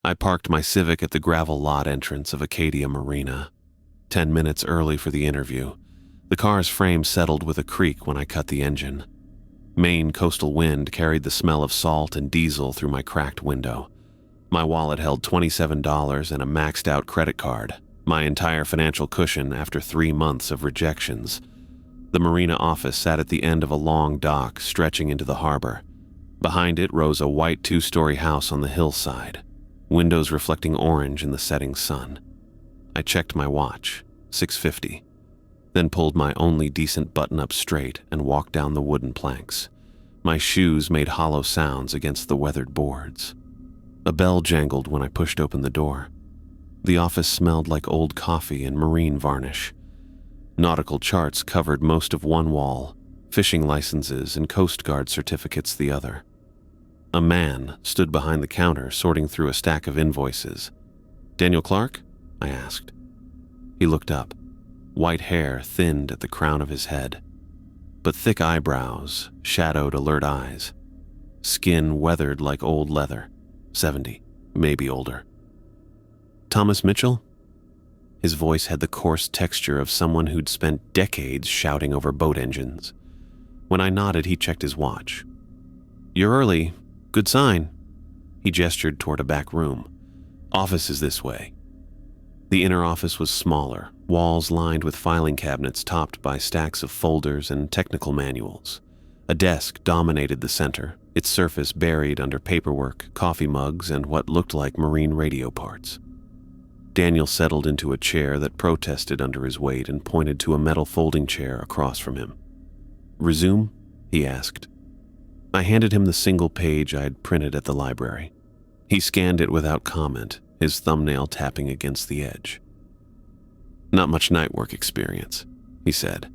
I parked my Civic at the gravel lot entrance of Acadia Marina. 10 minutes early for the interview. The car's frame settled with a creak when I cut the engine. Maine coastal wind carried the smell of salt and diesel through my cracked window. My wallet held $27 and a maxed-out credit card, my entire financial cushion after 3 months of rejections. The Marina office sat at the end of a long dock stretching into the harbor. Behind it rose a white 2-story house on the hillside, windows reflecting orange in the setting sun. I checked my watch, 6:50, then pulled my only decent button up straight and walked down the wooden planks. My shoes made hollow sounds against the weathered boards. A bell jangled when I pushed open the door. The office smelled like old coffee and marine varnish. Nautical charts covered most of one wall, fishing licenses and Coast Guard certificates the other. A man stood behind the counter sorting through a stack of invoices. "Daniel Clark?" I asked. He looked up. White hair thinned at the crown of his head, but thick eyebrows shadowed alert eyes. Skin weathered like old leather, 70, maybe older. "Thomas Mitchell?" His voice had the coarse texture of someone who'd spent decades shouting over boat engines. When I nodded, he checked his watch. "You're early. Good sign." He gestured toward a back room. "Office is this way." The inner office was smaller, walls lined with filing cabinets topped by stacks of folders and technical manuals. A desk dominated the center, its surface buried under paperwork, coffee mugs, and what looked like marine radio parts. Daniel settled into a chair that protested under his weight and pointed to a metal folding chair across from him. "Resume?" he asked. I handed him the single page I had printed at the library. He scanned it without comment, his thumbnail tapping against the edge. "Not much night work experience," he said.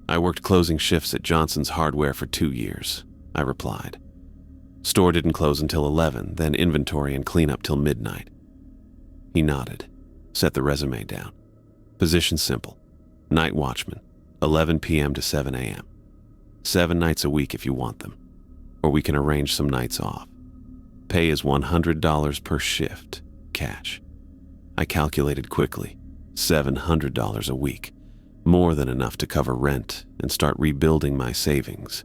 "I worked closing shifts at Johnson's Hardware for 2 years," I replied. "Store didn't close until 11, then inventory and cleanup till midnight." He nodded, set the resume down. "Position simple. Night watchman, 11 p.m. to 7 a.m. 7 nights a week if you want them, or we can arrange some nights off. Pay is $100 per shift, cash." I calculated quickly. $700 a week, more than enough to cover rent and start rebuilding my savings.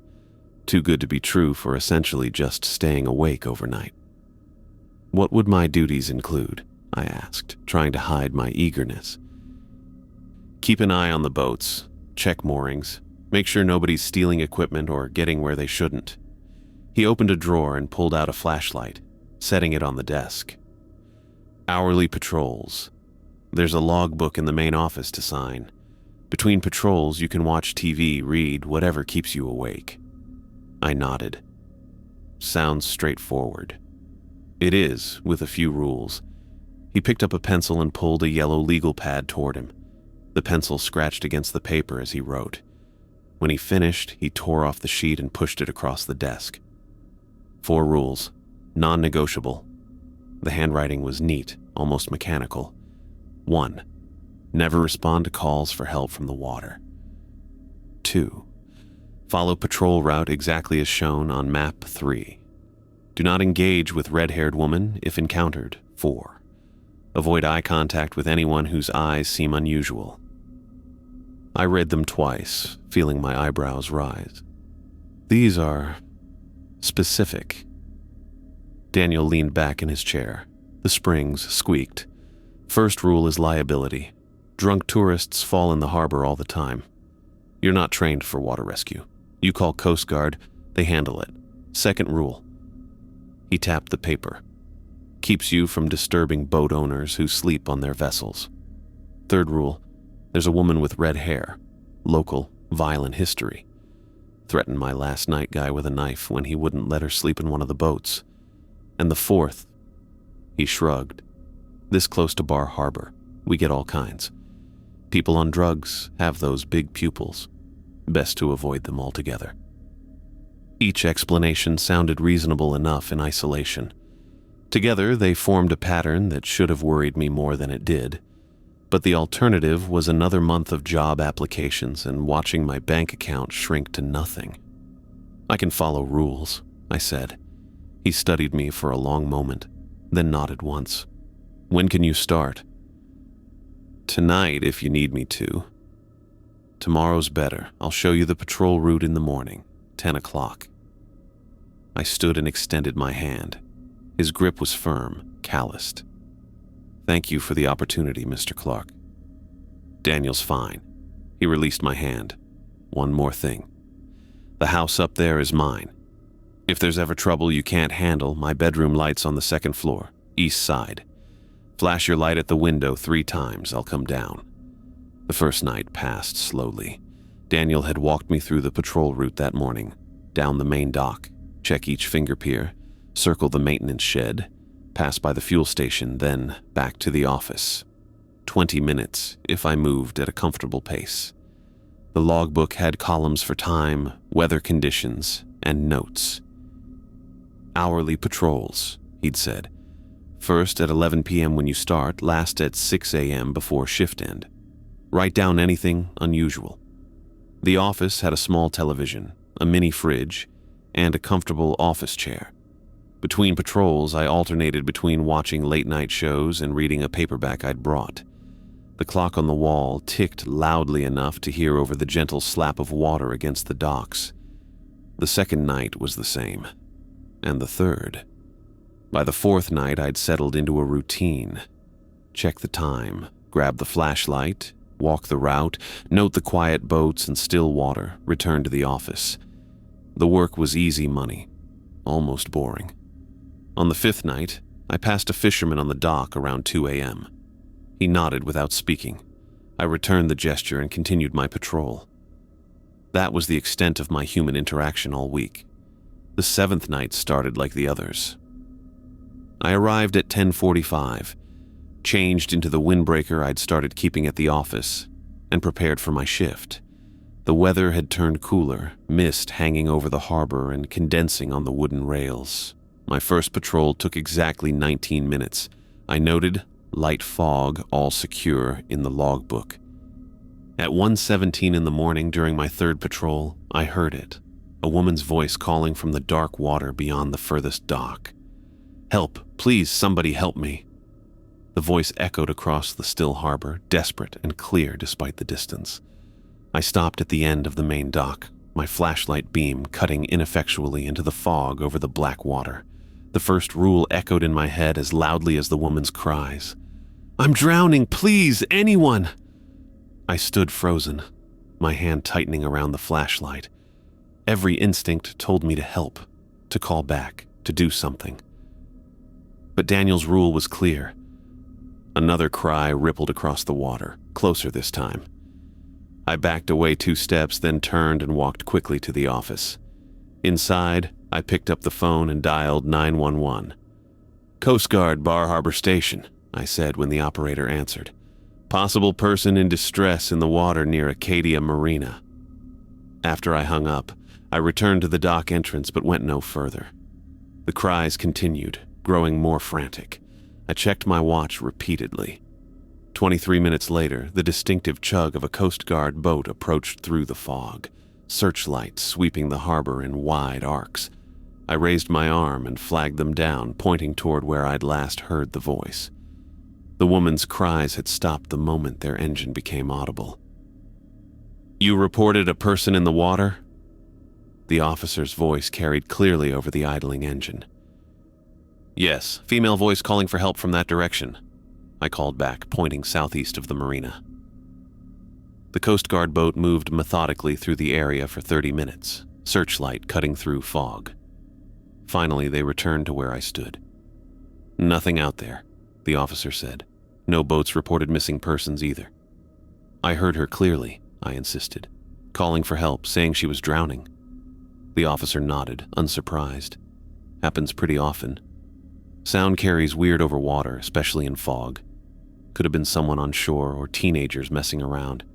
Too good to be true for essentially just staying awake overnight. "What would my duties include?" I asked, trying to hide my eagerness. "Keep an eye on the boats, check moorings, make sure nobody's stealing equipment or getting where they shouldn't." He opened a drawer and pulled out a flashlight, setting it on the desk. "Hourly patrols. There's a logbook in the main office to sign. Between patrols, you can watch TV, read, whatever keeps you awake." I nodded. "Sounds straightforward." "It is, with a few rules." He picked up a pencil and pulled a yellow legal pad toward him. The pencil scratched against the paper as he wrote. When he finished, he tore off the sheet and pushed it across the desk. 4 rules, non-negotiable. The handwriting was neat, almost mechanical. 1. Never respond to calls for help from the water. 2. Follow patrol route exactly as shown on map 3. Do not engage with red-haired woman if encountered. 4. Avoid eye contact with anyone whose eyes seem unusual. I read them twice, feeling my eyebrows rise. These are specific. Daniel leaned back in his chair. The springs squeaked. "First rule is liability. Drunk tourists fall in the harbor all the time. You're not trained for water rescue. You call Coast Guard, they handle it. Second rule." He tapped the paper. "Keeps you from disturbing boat owners who sleep on their vessels. Third rule, there's a woman with red hair. Local, violent history. Threatened my last night guy with a knife when he wouldn't let her sleep in one of the boats. And the fourth," he shrugged, "this close to Bar Harbor, we get all kinds. People on drugs have those big pupils. Best to avoid them altogether." Each explanation sounded reasonable enough in isolation. Together, they formed a pattern that should have worried me more than it did. But the alternative was another month of job applications and watching my bank account shrink to nothing. "I can follow rules," I said. He studied me for a long moment. then nodded once. When can you start? Tonight, if you need me to. Tomorrow's better. I'll show you the patrol route in the morning, 10 o'clock. I stood and extended my hand. His grip was firm, calloused. Thank you for the opportunity, Mr. Clark. Daniel's fine. He released my hand. One more thing. The house up there is mine. If there's ever trouble you can't handle, my bedroom light's on the second floor, east side. Flash your light at the window 3 times, I'll come down. The first night passed slowly. Daniel had walked me through the patrol route that morning, down the main dock, check each finger pier, circle the maintenance shed, pass by the fuel station, then back to the office. 20 minutes if I moved at a comfortable pace. The logbook had columns for time, weather conditions, and notes. Hourly patrols, he'd said. First at 11 p.m. when you start, last at 6 a.m. before shift end. Write down anything unusual. The office had a small television, a mini fridge, and a comfortable office chair. Between patrols, I alternated between watching late-night shows and reading a paperback I'd brought. The clock on the wall ticked loudly enough to hear over the gentle slap of water against the docks. The second night was the same, and the third. By the fourth night, I'd settled into a routine. Check the time, grab the flashlight, walk the route, note the quiet boats and still water, return to the office. The work was easy money, almost boring. On the fifth night, I passed a fisherman on the dock around 2 a.m. He nodded without speaking. I returned the gesture and continued my patrol. That was the extent of my human interaction all week. The seventh night started like the others. I arrived at 10:45, changed into the windbreaker I'd started keeping at the office, and prepared for my shift. The weather had turned cooler, mist hanging over the harbor and condensing on the wooden rails. My first patrol took exactly 19 minutes. I noted light fog, all secure in the logbook. At 1:17 in the morning during my third patrol, I heard it, a woman's voice calling from the dark water beyond the furthest dock. Help, please, somebody help me. The voice echoed across the still harbor, desperate and clear despite the distance. I stopped at the end of the main dock, my flashlight beam cutting ineffectually into the fog over the black water. The first rule echoed in my head as loudly as the woman's cries. I'm drowning, please, anyone! I stood frozen, my hand tightening around the flashlight. Every instinct told me to help, to call back, to do something. But Daniel's rule was clear. Another cry rippled across the water, closer this time. I backed away 2 steps, then turned and walked quickly to the office. Inside, I picked up the phone and dialed 911. Coast Guard, Bar Harbor Station, I said when the operator answered. Possible person in distress in the water near Acadia Marina. After I hung up, I returned to the dock entrance but went no further. The cries continued, growing more frantic. I checked my watch repeatedly. 23 minutes later, the distinctive chug of a Coast Guard boat approached through the fog, searchlights sweeping the harbor in wide arcs. I raised my arm and flagged them down, pointing toward where I'd last heard the voice. The woman's cries had stopped the moment their engine became audible. You reported a person in the water? The officer's voice carried clearly over the idling engine. Yes, female voice calling for help from that direction, I called back, pointing southeast of the marina. The Coast Guard boat moved methodically through the area for 30 minutes, searchlight cutting through fog. Finally, they returned to where I stood. Nothing out there, the officer said. No boats reported missing persons either. I heard her clearly, I insisted, calling for help, saying she was drowning. The officer nodded, unsurprised. Happens pretty often. Sound carries weird over water, especially in fog. Could have been someone on shore or teenagers messing around.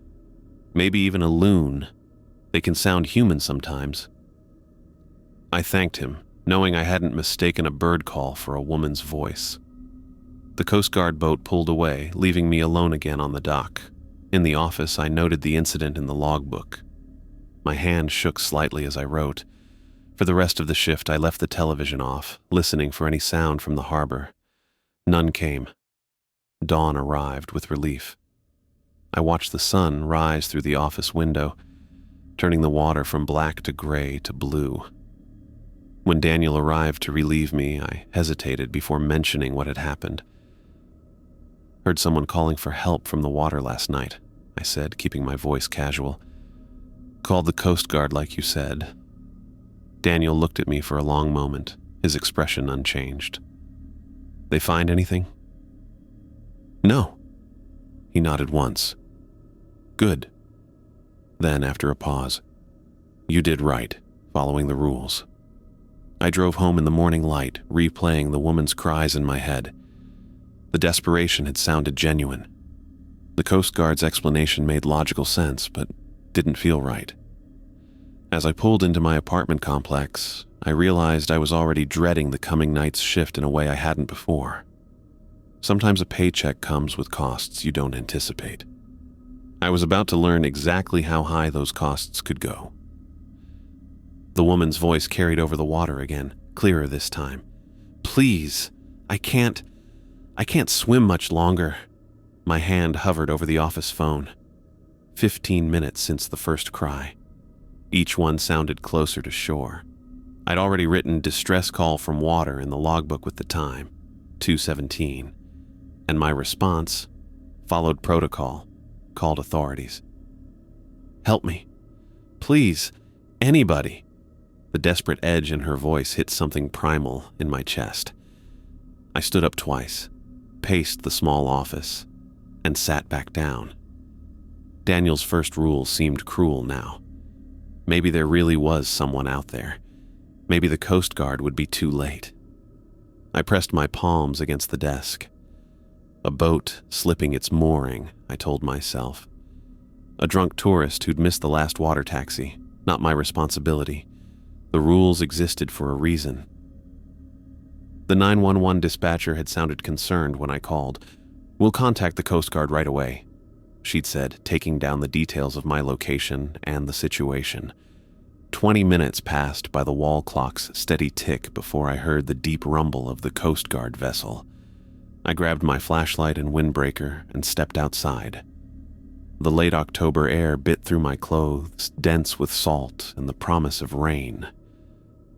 Maybe even a loon. They can sound human sometimes. I thanked him, knowing I hadn't mistaken a bird call for a woman's voice. The Coast Guard boat pulled away, leaving me alone again on the dock. In the office, I noted the incident in the logbook. My hand shook slightly as I wrote. For the rest of the shift, I left the television off, listening for any sound from the harbor. None came. Dawn arrived with relief. I watched the sun rise through the office window, turning the water from black to gray to blue. When Daniel arrived to relieve me, I hesitated before mentioning what had happened. "Heard someone calling for help from the water last night," I said, keeping my voice casual. "Called the Coast Guard like you said." Daniel looked at me for a long moment, his expression unchanged. "They find anything?" "No." He nodded once. "Good." Then, after a pause, "You did right, following the rules." I drove home in the morning light, replaying the woman's cries in my head. The desperation had sounded genuine. The Coast Guard's explanation made logical sense, but didn't feel right. As I pulled into my apartment complex, I realized I was already dreading the coming night's shift in a way I hadn't before. Sometimes a paycheck comes with costs you don't anticipate. I was about to learn exactly how high those costs could go. The woman's voice carried over the water again, clearer this time. "Please, I can't swim much longer." My hand hovered over the office phone. 15 minutes since the first cry. Each one sounded closer to shore. I'd already written "distress call from water" in the logbook with the time, 2:17, and my response followed protocol, called authorities. "Help me. Please, anybody." The desperate edge in her voice hit something primal in my chest. I stood up twice, paced the small office, and sat back down. Daniel's first rule seemed cruel now. Maybe there really was someone out there. Maybe the Coast Guard would be too late. I pressed my palms against the desk. A boat slipping its mooring, I told myself. A drunk tourist who'd missed the last water taxi, not my responsibility. The rules existed for a reason. The 911 dispatcher had sounded concerned when I called. "We'll contact the Coast Guard right away," she'd said, taking down the details of my location and the situation. 20 minutes passed by the wall clock's steady tick before I heard the deep rumble of the Coast Guard vessel. I grabbed my flashlight and windbreaker and stepped outside. The late October air bit through my clothes, dense with salt and the promise of rain.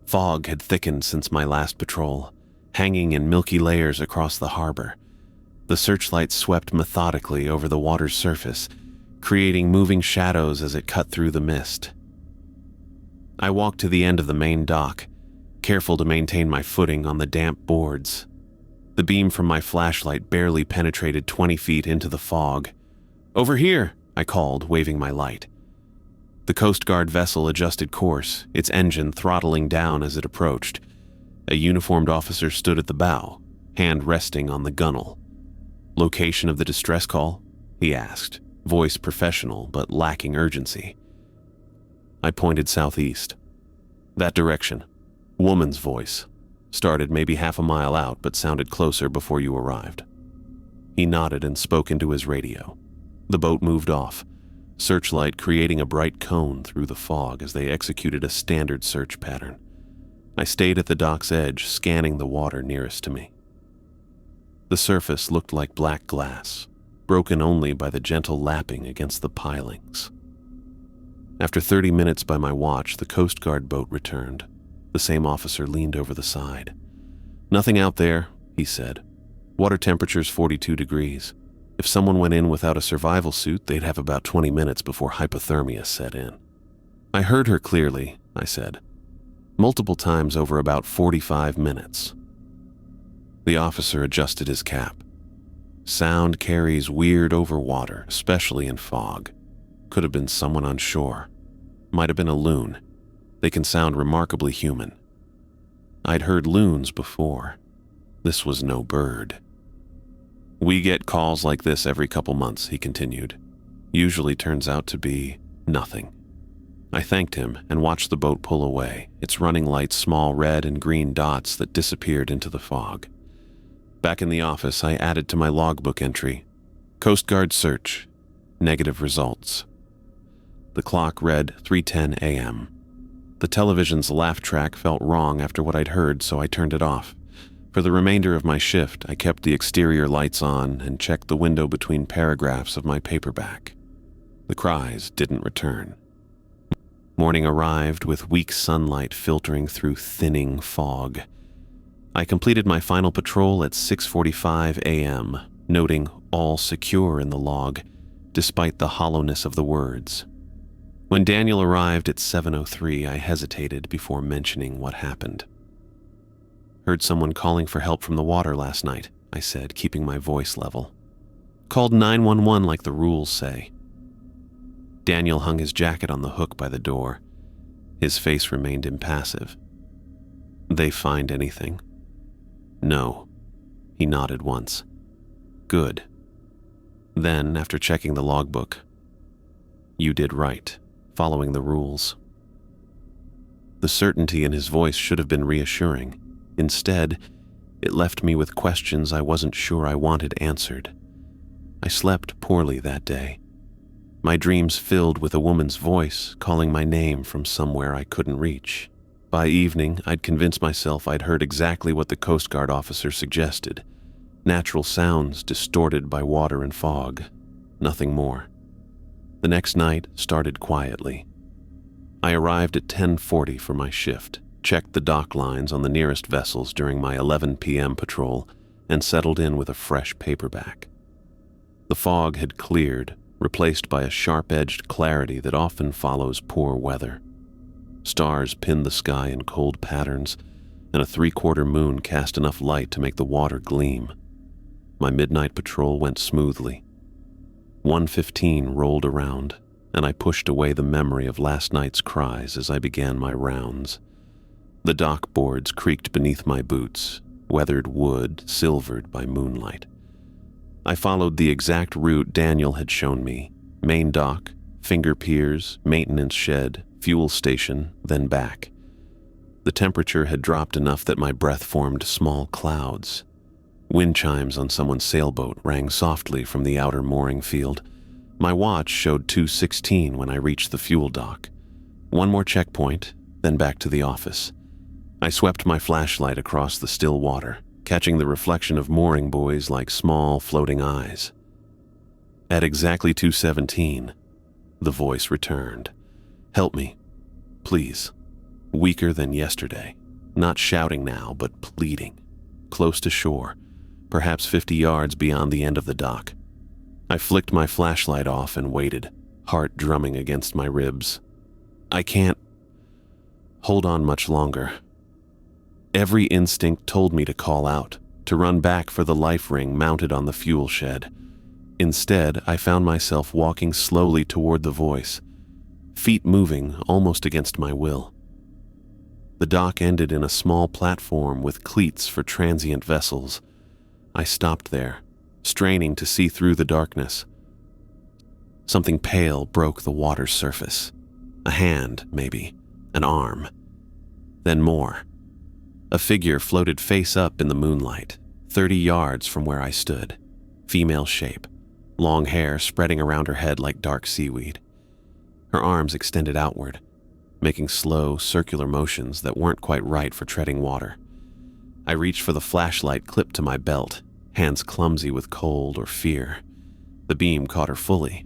Fog had thickened since my last patrol, hanging in milky layers across the harbor. The searchlight swept methodically over the water's surface, creating moving shadows as it cut through the mist. I walked to the end of the main dock, careful to maintain my footing on the damp boards. The beam from my flashlight barely penetrated 20 feet into the fog. "Over here," I called, waving my light. The Coast Guard vessel adjusted course, its engine throttling down as it approached. A uniformed officer stood at the bow, hand resting on the gunwale. "Location of the distress call?" he asked, voice professional but lacking urgency. I pointed southeast. "That direction." Woman's voice. Started maybe half a mile out but sounded closer before you arrived. He nodded and spoke into his radio. The boat moved off, searchlight creating a bright cone through the fog as they executed a standard search pattern. I stayed at the dock's edge, scanning the water nearest to me. The surface looked like black glass, broken only by the gentle lapping against the pilings. After 30 minutes by my watch, the Coast Guard boat returned. The same officer leaned over the side. "Nothing out there," he said. "Water temperature's 42 degrees. If someone went in without a survival suit, they'd have about 20 minutes before hypothermia set in." "I heard her clearly," I said. "Multiple times over about 45 minutes." The officer adjusted his cap. "Sound carries weird over water, especially in fog. Could have been someone on shore. Might have been a loon. They can sound remarkably human. I'd heard loons before. This was no bird." "We get calls like this every couple months," he continued. "Usually turns out to be nothing." I thanked him and watched the boat pull away, its running lights small red and green dots that disappeared into the fog. Back in the office, I added to my logbook entry, "Coast Guard search. Negative results." The clock read 3:10 a.m. The television's laugh track felt wrong after what I'd heard, so I turned it off. For the remainder of my shift, I kept the exterior lights on and checked the window between paragraphs of my paperback. The cries didn't return. Morning arrived with weak sunlight filtering through thinning fog. I completed my final patrol at 6:45 a.m., noting all secure in the log, despite the hollowness of the words. When Daniel arrived at 7:03, I hesitated before mentioning what happened. "Heard someone calling for help from the water last night," I said, keeping my voice level. "Called 911 like the rules say." Daniel hung his jacket on the hook by the door. His face remained impassive. "They find anything?" "No." He nodded once. "Good." Then, after checking the logbook, "You did right, following the rules." The certainty in his voice should have been reassuring. Instead, it left me with questions I wasn't sure I wanted answered. I slept poorly that day. My dreams filled with a woman's voice calling my name from somewhere I couldn't reach. By evening, I'd convinced myself I'd heard exactly what the Coast Guard officer suggested. Natural sounds distorted by water and fog. Nothing more. The next night started quietly. I arrived at 10:40 for my shift, checked the dock lines on the nearest vessels during my 11 p.m. patrol, and settled in with a fresh paperback. The fog had cleared, replaced by a sharp-edged clarity that often follows poor weather. Stars pinned the sky in cold patterns, and a 3/4 moon cast enough light to make the water gleam. My midnight patrol went smoothly. 1:15 rolled around, and I pushed away the memory of last night's cries as I began my rounds. The dock boards creaked beneath my boots, weathered wood silvered by moonlight. I followed the exact route Daniel had shown me: main dock, finger piers, maintenance shed, fuel station, then back. The temperature had dropped enough that my breath formed small clouds. Wind chimes on someone's sailboat rang softly from the outer mooring field. My watch showed 2:16 when I reached the fuel dock. One more checkpoint, then back to the office. I swept my flashlight across the still water, catching the reflection of mooring buoys like small, floating eyes. At exactly 2:17, the voice returned. "Help me, please." Weaker than yesterday. Not shouting now, but pleading. Close to shore, perhaps 50 yards beyond the end of the dock. I flicked my flashlight off and waited, heart drumming against my ribs. I can't hold on much longer. Every instinct told me to call out, to run back for the life ring mounted on the fuel shed. Instead, I found myself walking slowly toward the voice, feet moving almost against my will. The dock ended in a small platform with cleats for transient vessels. I stopped there, straining to see through the darkness. Something pale broke the water's surface. A hand, maybe. An arm. Then more. A figure floated face up in the moonlight, 30 yards from where I stood. Female shape. Long hair spreading around her head like dark seaweed. Her arms extended outward, making slow, circular motions that weren't quite right for treading water. I reached for the flashlight clipped to my belt, hands clumsy with cold or fear. The beam caught her fully,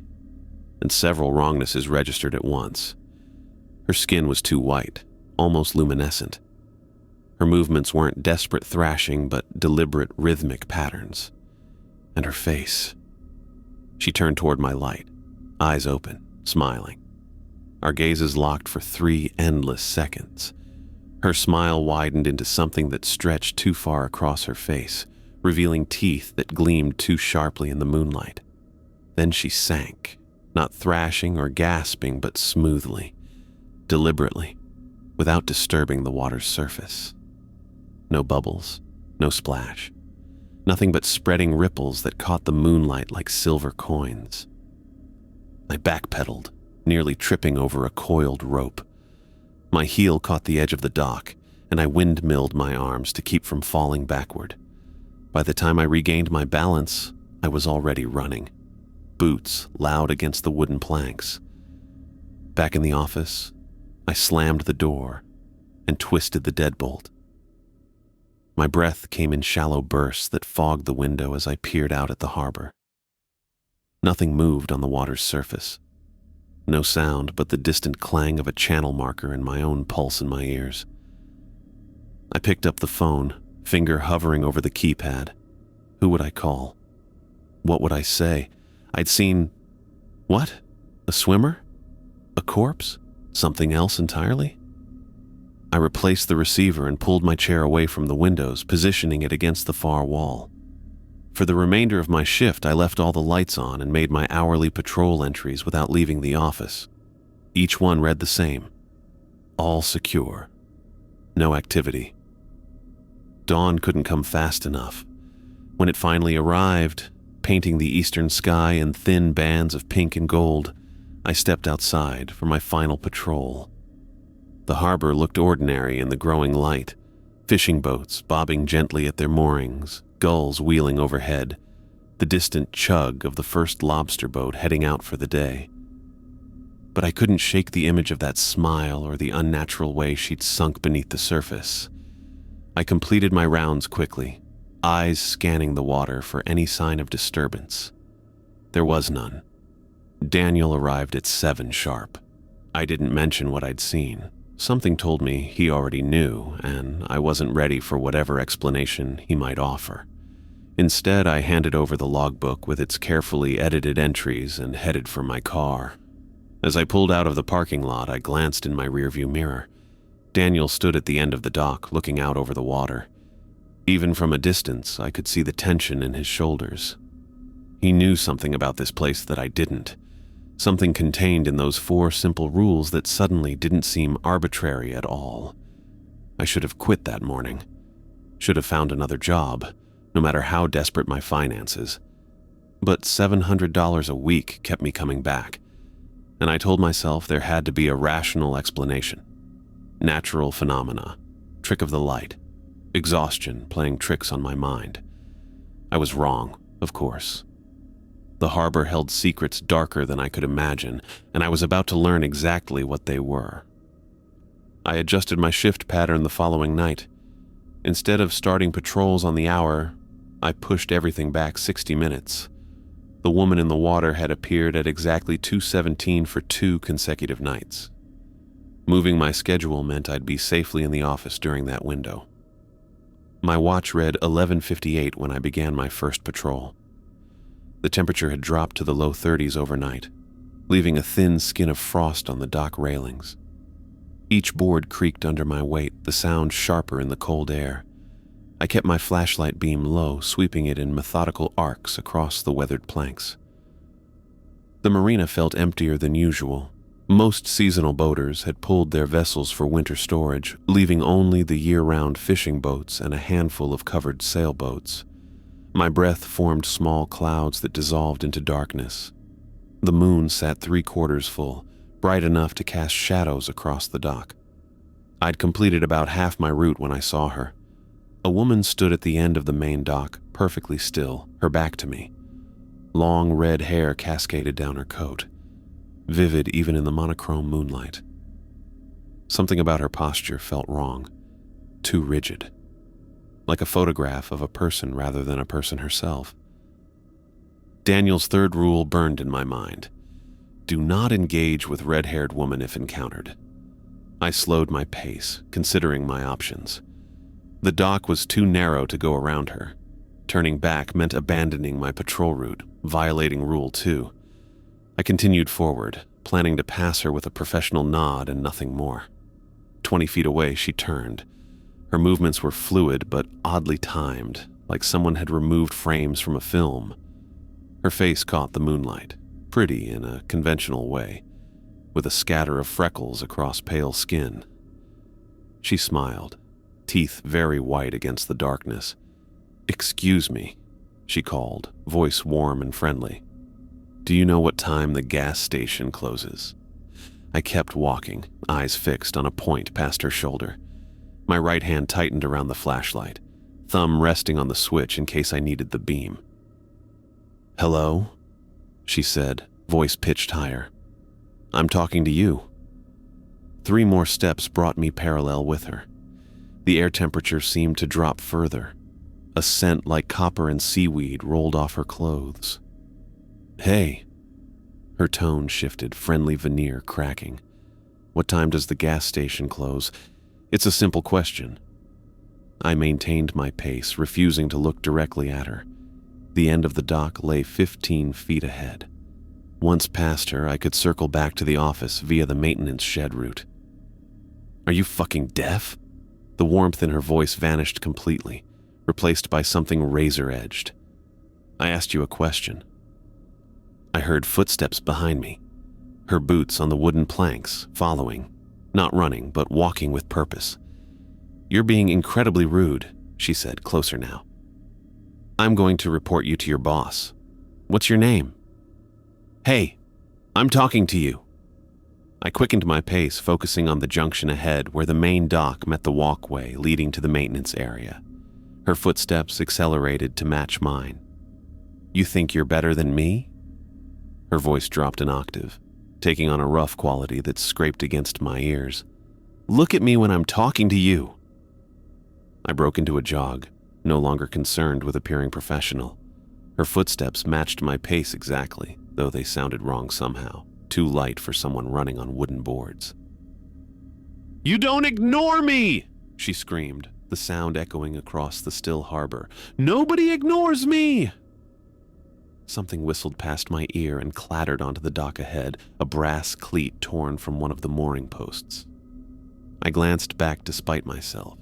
and several wrongnesses registered at once. Her skin was too white, almost luminescent. Her movements weren't desperate thrashing, but deliberate, rhythmic patterns. And her face. She turned toward my light, eyes open, smiling. Our gazes locked for 3 endless seconds. Her smile widened into something that stretched too far across her face, revealing teeth that gleamed too sharply in the moonlight. Then she sank, not thrashing or gasping, but smoothly, deliberately, without disturbing the water's surface. No bubbles, no splash. Nothing but spreading ripples that caught the moonlight like silver coins. I backpedaled, nearly tripping over a coiled rope. My heel caught the edge of the dock, and I windmilled my arms to keep from falling backward. By the time I regained my balance, I was already running, boots loud against the wooden planks. Back in the office, I slammed the door and twisted the deadbolt. My breath came in shallow bursts that fogged the window as I peered out at the harbor. Nothing moved on the water's surface. No sound but the distant clang of a channel marker and my own pulse in my ears. I picked up the phone, finger hovering over the keypad. Who would I call? What would I say? I'd seen... What? A swimmer? A corpse? Something else entirely? I replaced the receiver and pulled my chair away from the windows, positioning it against the far wall. For the remainder of my shift, I left all the lights on and made my hourly patrol entries without leaving the office. Each one read the same. All secure. No activity. Dawn couldn't come fast enough. When it finally arrived, painting the eastern sky in thin bands of pink and gold, I stepped outside for my final patrol. The harbor looked ordinary in the growing light, fishing boats bobbing gently at their moorings, gulls wheeling overhead, the distant chug of the first lobster boat heading out for the day. But I couldn't shake the image of that smile or the unnatural way she'd sunk beneath the surface. I completed my rounds quickly, eyes scanning the water for any sign of disturbance. There was none. Daniel arrived at 7 sharp. I didn't mention what I'd seen. Something told me he already knew, and I wasn't ready for whatever explanation he might offer. Instead, I handed over the logbook with its carefully edited entries and headed for my car. As I pulled out of the parking lot, I glanced in my rearview mirror. Daniel stood at the end of the dock, looking out over the water. Even from a distance, I could see the tension in his shoulders. He knew something about this place that I didn't. Something contained in those 4 simple rules that suddenly didn't seem arbitrary at all. I should have quit that morning. Should have found another job, no matter how desperate my finances. But $700 a week kept me coming back, and I told myself there had to be a rational explanation. Natural phenomena, trick of the light, exhaustion playing tricks on my mind. I was wrong, of course. The harbor held secrets darker than I could imagine, and I was about to learn exactly what they were. I adjusted my shift pattern the following night. Instead of starting patrols on the hour, I pushed everything back 60 minutes. The woman in the water had appeared at exactly 2:17 for 2 consecutive nights. Moving my schedule meant I'd be safely in the office during that window. My watch read 11:58 when I began my first patrol. The temperature had dropped to the low 30s overnight, leaving a thin skin of frost on the dock railings. Each board creaked under my weight, the sound sharper in the cold air. I kept my flashlight beam low, sweeping it in methodical arcs across the weathered planks. The marina felt emptier than usual. Most seasonal boaters had pulled their vessels for winter storage, leaving only the year-round fishing boats and a handful of covered sailboats. My breath formed small clouds that dissolved into darkness. The moon sat 3/4 full, bright enough to cast shadows across the dock. I'd completed about half my route when I saw her. A woman stood at the end of the main dock, perfectly still, her back to me. Long red hair cascaded down her coat, vivid even in the monochrome moonlight. Something about her posture felt wrong, too rigid. Like a photograph of a person rather than a person herself. Daniel's 3rd rule burned in my mind. Do not engage with red-haired woman if encountered. I slowed my pace, considering my options. The dock was too narrow to go around her. Turning back meant abandoning my patrol route, violating Rule 2. I continued forward, planning to pass her with a professional nod and nothing more. 20 feet away, she turned. Her movements were fluid but oddly timed, like someone had removed frames from a film. Her face caught the moonlight, pretty in a conventional way, with a scatter of freckles across pale skin. She smiled, teeth very white against the darkness. "Excuse me," she called, voice warm and friendly. "Do you know what time the gas station closes?" I kept walking, eyes fixed on a point past her shoulder. My right hand tightened around the flashlight, thumb resting on the switch in case I needed the beam. "Hello?" she said, voice pitched higher. "I'm talking to you." 3 more steps brought me parallel with her. The air temperature seemed to drop further. A scent like copper and seaweed rolled off her clothes. "Hey." Her tone shifted, friendly veneer cracking. "What time does the gas station close? It's a simple question." I maintained my pace, refusing to look directly at her. The end of the dock lay 15 feet ahead. Once past her, I could circle back to the office via the maintenance shed route. "Are you fucking deaf?" The warmth in her voice vanished completely, replaced by something razor-edged. "I asked you a question." I heard footsteps behind me, her boots on the wooden planks, following, not running, but walking with purpose. "You're being incredibly rude," she said, closer now. "I'm going to report you to your boss. What's your name?" "Hey, I'm talking to you." I quickened my pace, focusing on the junction ahead where the main dock met the walkway leading to the maintenance area. Her footsteps accelerated to match mine. "You think you're better than me?" Her voice dropped an octave, taking on a rough quality that scraped against my ears. "Look at me when I'm talking to you." I broke into a jog, no longer concerned with appearing professional. Her footsteps matched my pace exactly, though they sounded wrong somehow, too light for someone running on wooden boards. "You don't ignore me!" she screamed, the sound echoing across the still harbor. "Nobody ignores me!" Something whistled past my ear and clattered onto the dock ahead, a brass cleat torn from one of the mooring posts. I glanced back despite myself.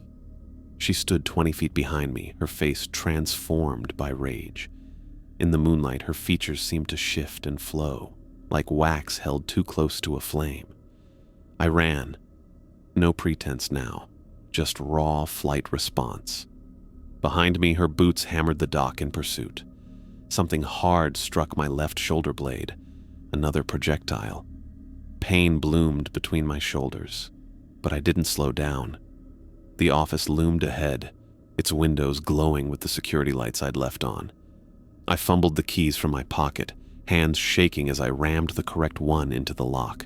She stood 20 feet behind me, her face transformed by rage. In the moonlight, her features seemed to shift and flow, like wax held too close to a flame. I ran. No pretense now, just raw flight response. Behind me, her boots hammered the dock in pursuit. Something hard struck my left shoulder blade, another projectile. Pain bloomed between my shoulders, but I didn't slow down. The office loomed ahead, its windows glowing with the security lights I'd left on. I fumbled the keys from my pocket, hands shaking as I rammed the correct one into the lock.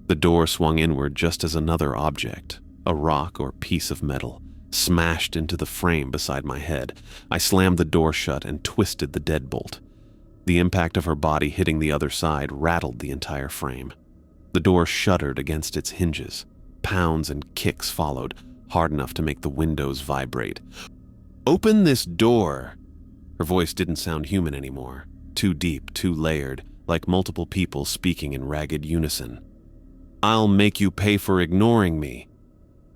The door swung inward just as another object, a rock or piece of metal, smashed into the frame beside my head. I slammed the door shut and twisted the deadbolt. The impact of her body hitting the other side rattled the entire frame. The door shuddered against its hinges. Pounds and kicks followed, hard enough to make the windows vibrate. "Open this door!" Her voice didn't sound human anymore, too deep, too layered, like multiple people speaking in ragged unison. "I'll make you pay for ignoring me."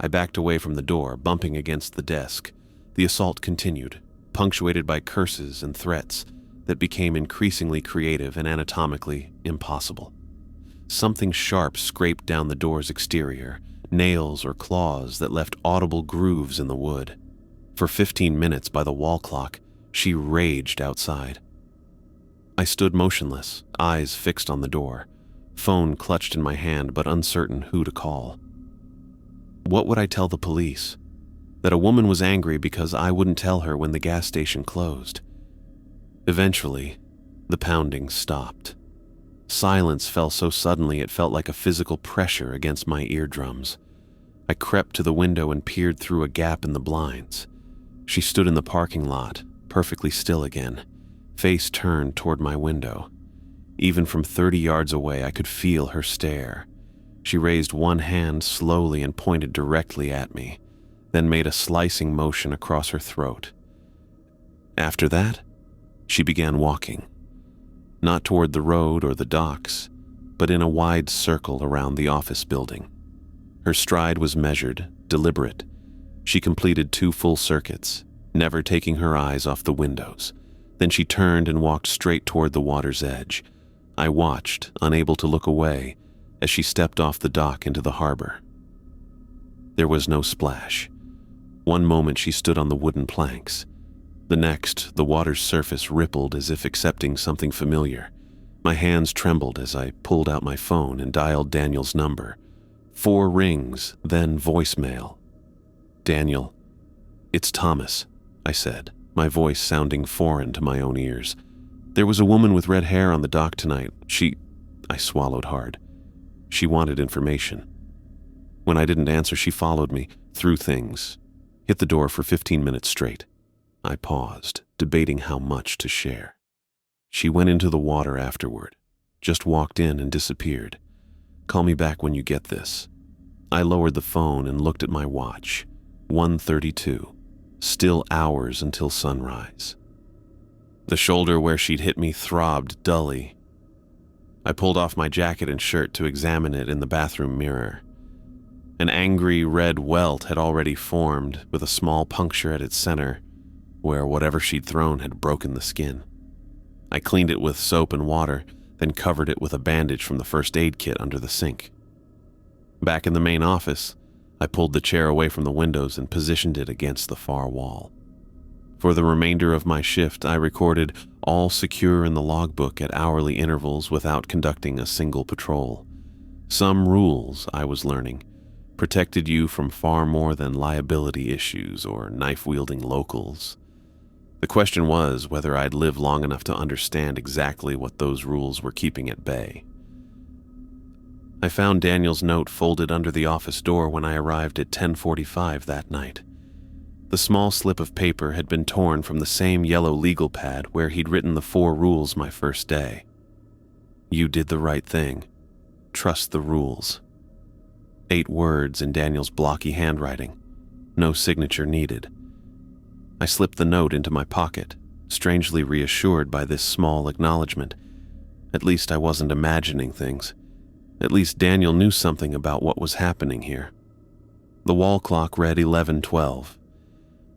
I backed away from the door, bumping against the desk. The assault continued, punctuated by curses and threats that became increasingly creative and anatomically impossible. Something sharp scraped down the door's exterior, nails or claws that left audible grooves in the wood. For 15 minutes by the wall clock, she raged outside. I stood motionless, eyes fixed on the door, phone clutched in my hand but uncertain who to call. What would I tell the police? That a woman was angry because I wouldn't tell her when the gas station closed. Eventually, the pounding stopped. Silence fell so suddenly it felt like a physical pressure against my eardrums. I crept to the window and peered through a gap in the blinds. She stood in the parking lot, perfectly still again, face turned toward my window. Even from 30 yards away, I could feel her stare. She raised one hand slowly and pointed directly at me, then made a slicing motion across her throat. After that, she began walking. Not toward the road or the docks, but in a wide circle around the office building. Her stride was measured, deliberate. She completed 2 full circuits, never taking her eyes off the windows. Then she turned and walked straight toward the water's edge. I watched, unable to look away, as she stepped off the dock into the harbor. There was no splash. One moment she stood on the wooden planks. The next, the water's surface rippled as if accepting something familiar. My hands trembled as I pulled out my phone and dialed Daniel's number. 4 rings, then voicemail. "Daniel, it's Thomas," I said, my voice sounding foreign to my own ears. "There was a woman with red hair on the dock tonight. I swallowed hard. She wanted information. When I didn't answer, she followed me, through things, Hit the door for 15 minutes straight. I paused, debating how much to share. She went into the water afterward, just walked in and disappeared. Call me back when you get this. I lowered the phone and looked at my watch. 1:32. Still hours until sunrise. The shoulder where she'd hit me throbbed dully. I pulled off my jacket and shirt to examine it in the bathroom mirror. An angry red welt had already formed, with a small puncture at its center, where whatever she'd thrown had broken the skin. I cleaned it with soap and water, then covered it with a bandage from the first aid kit under the sink. Back in the main office, I pulled the chair away from the windows and positioned it against the far wall. For the remainder of my shift, I recorded all secure in the logbook at hourly intervals without conducting a single patrol. Some rules, I was learning, protected you from far more than liability issues or knife-wielding locals. The question was whether I'd live long enough to understand exactly what those rules were keeping at bay. I found Daniel's note folded under the office door when I arrived at 10:45 that night. The small slip of paper had been torn from the same yellow legal pad where he'd written the 4 rules my first day. You did the right thing. Trust the rules. 8 words in Daniel's blocky handwriting. No signature needed. I slipped the note into my pocket, strangely reassured by this small acknowledgement. At least I wasn't imagining things. At least Daniel knew something about what was happening here. The wall clock read 11:12.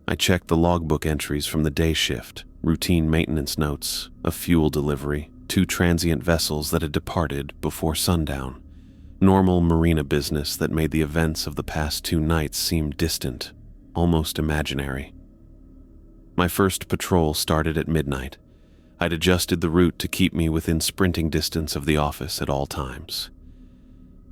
I checked the logbook entries from the day shift, routine maintenance notes, a fuel delivery, 2 transient vessels that had departed before sundown. Normal Marina business that made the events of the past 2 nights seem distant, almost imaginary. My first patrol started at midnight. I'd adjusted the route to keep me within sprinting distance of the office at all times.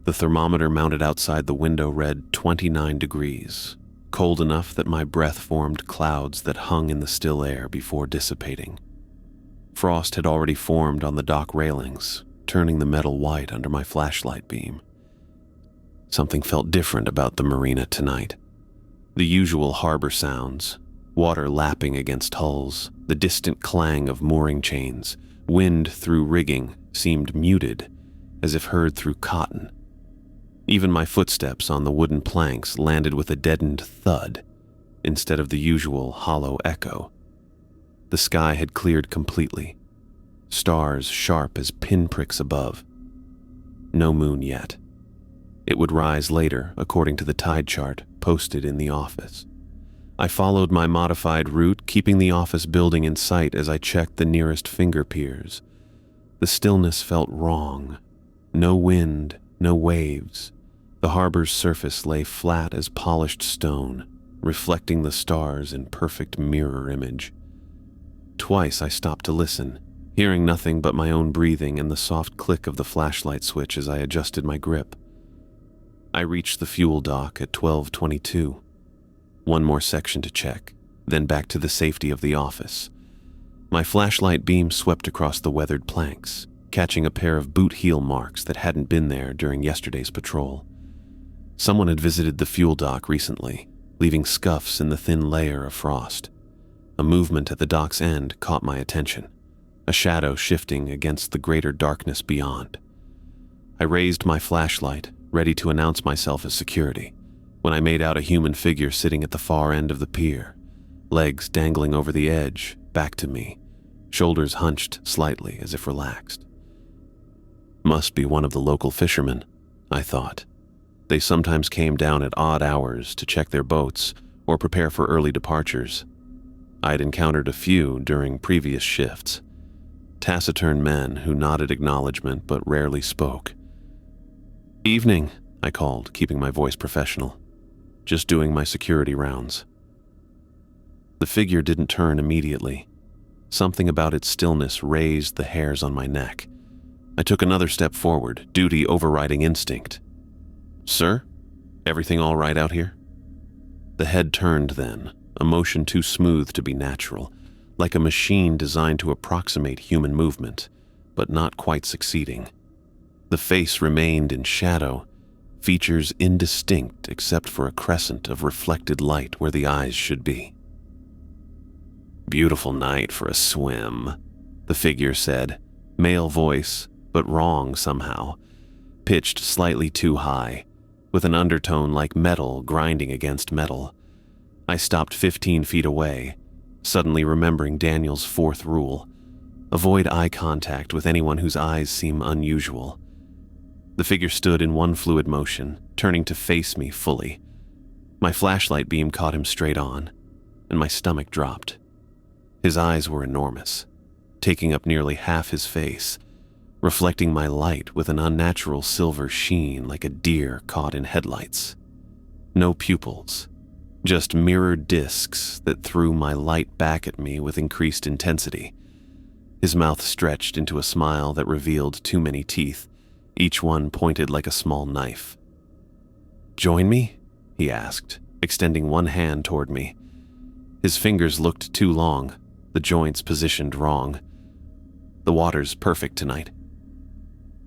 The thermometer mounted outside the window read 29 degrees, cold enough that my breath formed clouds that hung in the still air before dissipating. Frost had already formed on the dock railings, turning the metal white under my flashlight beam. Something felt different about the marina tonight. The usual harbor sounds, water lapping against hulls, the distant clang of mooring chains, wind through rigging, seemed muted, as if heard through cotton. Even my footsteps on the wooden planks landed with a deadened thud, instead of the usual hollow echo. The sky had cleared completely, stars sharp as pinpricks above. No moon yet. It would rise later, according to the tide chart posted in the office. I followed my modified route, keeping the office building in sight as I checked the nearest finger piers. The stillness felt wrong. No wind, no waves. The harbor's surface lay flat as polished stone, reflecting the stars in perfect mirror image. Twice I stopped to listen, hearing nothing but my own breathing and the soft click of the flashlight switch as I adjusted my grip. I reached the fuel dock at 12:22. One more section to check, then back to the safety of the office. My flashlight beam swept across the weathered planks, catching a pair of boot heel marks that hadn't been there during yesterday's patrol. Someone had visited the fuel dock recently, leaving scuffs in the thin layer of frost. A movement at the dock's end caught my attention, a shadow shifting against the greater darkness beyond. I raised my flashlight, ready to announce myself as security, when I made out a human figure sitting at the far end of the pier, legs dangling over the edge, back to me, shoulders hunched slightly as if relaxed. Must be one of the local fishermen, I thought. They sometimes came down at odd hours to check their boats or prepare for early departures. I'd encountered a few during previous shifts, taciturn men who nodded acknowledgement but rarely spoke. "Evening," I called, keeping my voice professional. "Just doing my security rounds." The figure didn't turn immediately. Something about its stillness raised the hairs on my neck. I took another step forward, duty overriding instinct. "Sir, everything all right out here?" The head turned then, a motion too smooth to be natural, like a machine designed to approximate human movement, but not quite succeeding. The face remained in shadow, features indistinct except for a crescent of reflected light where the eyes should be. "Beautiful night for a swim," the figure said, male voice, but wrong somehow, pitched slightly too high, with an undertone like metal grinding against metal. I stopped 15 feet away, suddenly remembering Daniel's 4th rule: avoid eye contact with anyone whose eyes seem unusual. The figure stood in one fluid motion, turning to face me fully. My flashlight beam caught him straight on, and my stomach dropped. His eyes were enormous, taking up nearly half his face, reflecting my light with an unnatural silver sheen like a deer caught in headlights. No pupils, just mirrored discs that threw my light back at me with increased intensity. His mouth stretched into a smile that revealed too many teeth, each one pointed like a small knife. "Join me?" he asked, extending one hand toward me. His fingers looked too long, the joints positioned wrong. "The water's perfect tonight."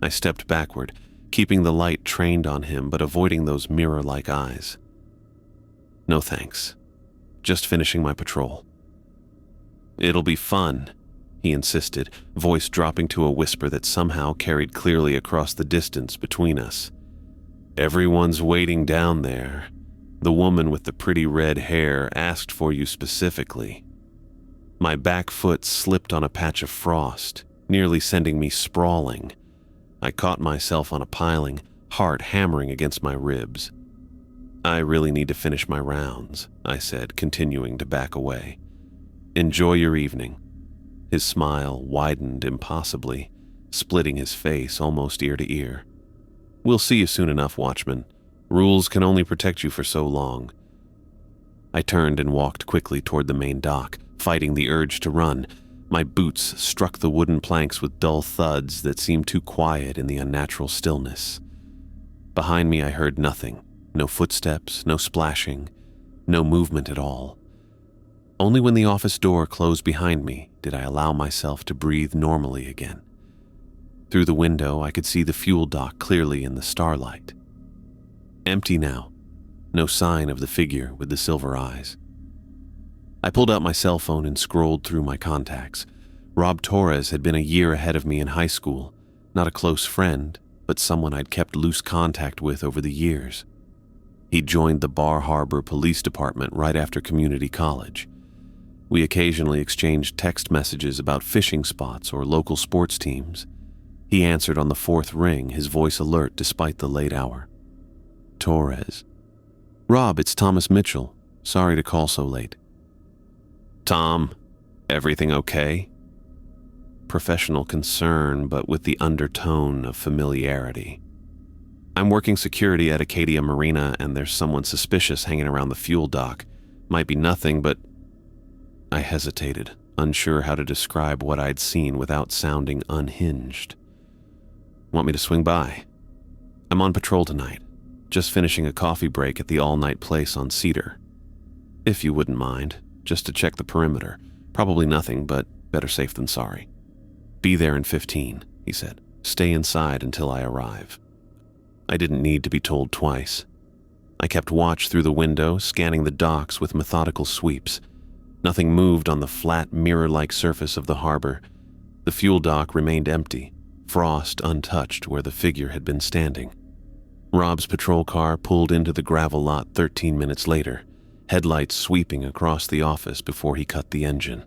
I stepped backward, keeping the light trained on him but avoiding those mirror-like eyes. "No thanks. Just finishing my patrol." "It'll be fun," he insisted, voice dropping to a whisper that somehow carried clearly across the distance between us. "Everyone's waiting down there. The woman with the pretty red hair asked for you specifically." My back foot slipped on a patch of frost, nearly sending me sprawling. I caught myself on a piling, heart hammering against my ribs. "I really need to finish my rounds," I said, continuing to back away. "Enjoy your evening." His smile widened impossibly, splitting his face almost ear to ear. "We'll see you soon enough, Watchman. Rules can only protect you for so long." I turned and walked quickly toward the main dock, fighting the urge to run. My boots struck the wooden planks with dull thuds that seemed too quiet in the unnatural stillness. Behind me I heard nothing, no footsteps, no splashing, no movement at all. Only when the office door closed behind me did I allow myself to breathe normally again. Through the window I could see the fuel dock clearly in the starlight. Empty now, no sign of the figure with the silver eyes. I pulled out my cell phone and scrolled through my contacts. Rob Torres had been a year ahead of me in high school, not a close friend, but someone I'd kept loose contact with over the years. He joined the Bar Harbor Police Department right after community college. We occasionally exchanged text messages about fishing spots or local sports teams. He answered on the 4th ring, his voice alert despite the late hour. "Torres." "Rob, it's Thomas Mitchell. Sorry to call so late." "Tom, everything okay?" Professional concern, but with the undertone of familiarity. "I'm working security at Acadia Marina, and there's someone suspicious hanging around the fuel dock. Might be nothing, but..." I hesitated, unsure how to describe what I'd seen without sounding unhinged. "Want me to swing by?" "I'm on patrol tonight, just finishing a coffee break at the all-night place on Cedar. If you wouldn't mind, just to check the perimeter. Probably nothing, but better safe than sorry." "Be there in 15, he said. "Stay inside until I arrive." I didn't need to be told twice. I kept watch through the window, scanning the docks with methodical sweeps. Nothing moved on the flat, mirror-like surface of the harbor. The fuel dock remained empty, frost untouched where the figure had been standing. Rob's patrol car pulled into the gravel lot 13 minutes later, headlights sweeping across the office before he cut the engine.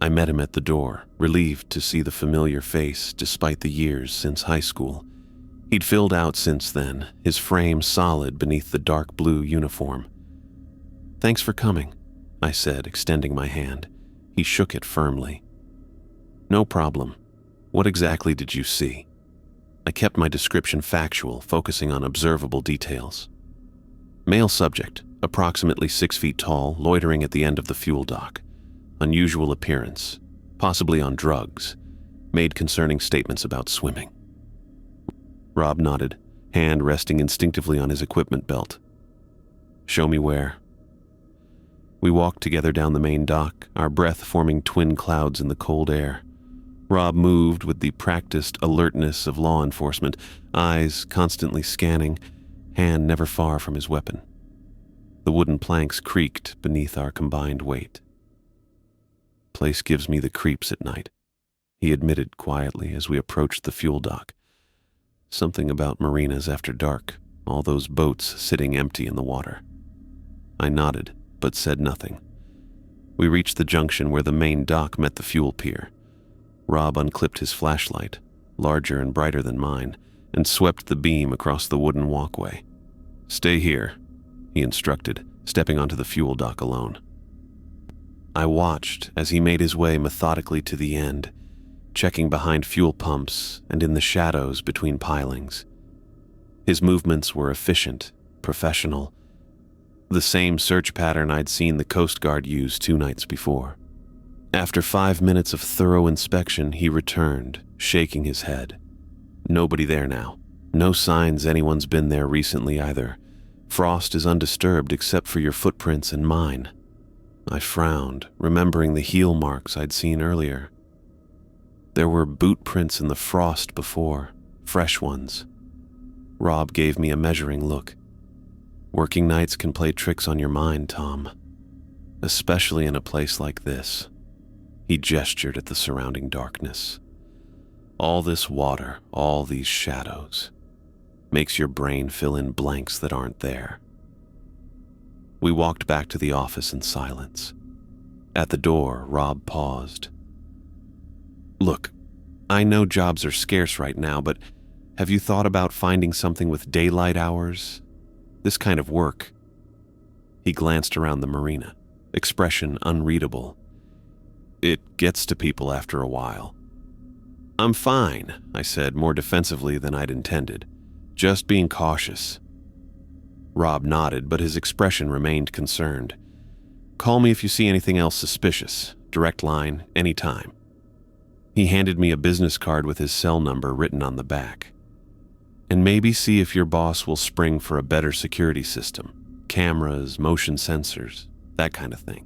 I met him at the door, relieved to see the familiar face despite the years since high school. He'd filled out since then, his frame solid beneath the dark blue uniform. "Thanks for coming," I said, extending my hand. He shook it firmly. "No problem. What exactly did you see?" I kept my description factual, focusing on observable details. "Male subject, approximately 6 feet tall, loitering at the end of the fuel dock. Unusual appearance, possibly on drugs. Made concerning statements about swimming." Rob nodded, hand resting instinctively on his equipment belt. "Show me where." We walked together down the main dock, our breath forming twin clouds in the cold air. Rob moved with the practiced alertness of law enforcement, eyes constantly scanning, hand never far from his weapon. The wooden planks creaked beneath our combined weight. "Place gives me the creeps at night," he admitted quietly as we approached the fuel dock. "Something about marinas after dark, all those boats sitting empty in the water." I nodded, but said nothing. We reached the junction where the main dock met the fuel pier. Rob unclipped his flashlight, larger and brighter than mine, and swept the beam across the wooden walkway. "Stay here," he instructed, stepping onto the fuel dock alone. I watched as he made his way methodically to the end, checking behind fuel pumps and in the shadows between pilings. His movements were efficient, professional, the same search pattern I'd seen the Coast Guard use 2 nights before. After 5 minutes of thorough inspection, he returned, shaking his head. Nobody there now. No signs anyone's been there recently either. Frost is undisturbed except for your footprints and mine. I frowned, remembering the heel marks I'd seen earlier. There were boot prints in the frost before, fresh ones. Rob gave me a measuring look. "Working nights can play tricks on your mind, Tom. Especially in a place like this." He gestured at the surrounding darkness. "All this water, all these shadows, makes your brain fill in blanks that aren't there." We walked back to the office in silence. At the door, Rob paused. "Look, I know jobs are scarce right now, but have you thought about finding something with daylight hours? This kind of work." He glanced around the marina, expression unreadable. "It gets to people after a while." "I'm fine," I said, more defensively than I'd intended. "Just being cautious." Rob nodded, but his expression remained concerned. "Call me if you see anything else suspicious. Direct line, anytime." He handed me a business card with his cell number written on the back. "And maybe see if your boss will spring for a better security system. Cameras, motion sensors, that kind of thing."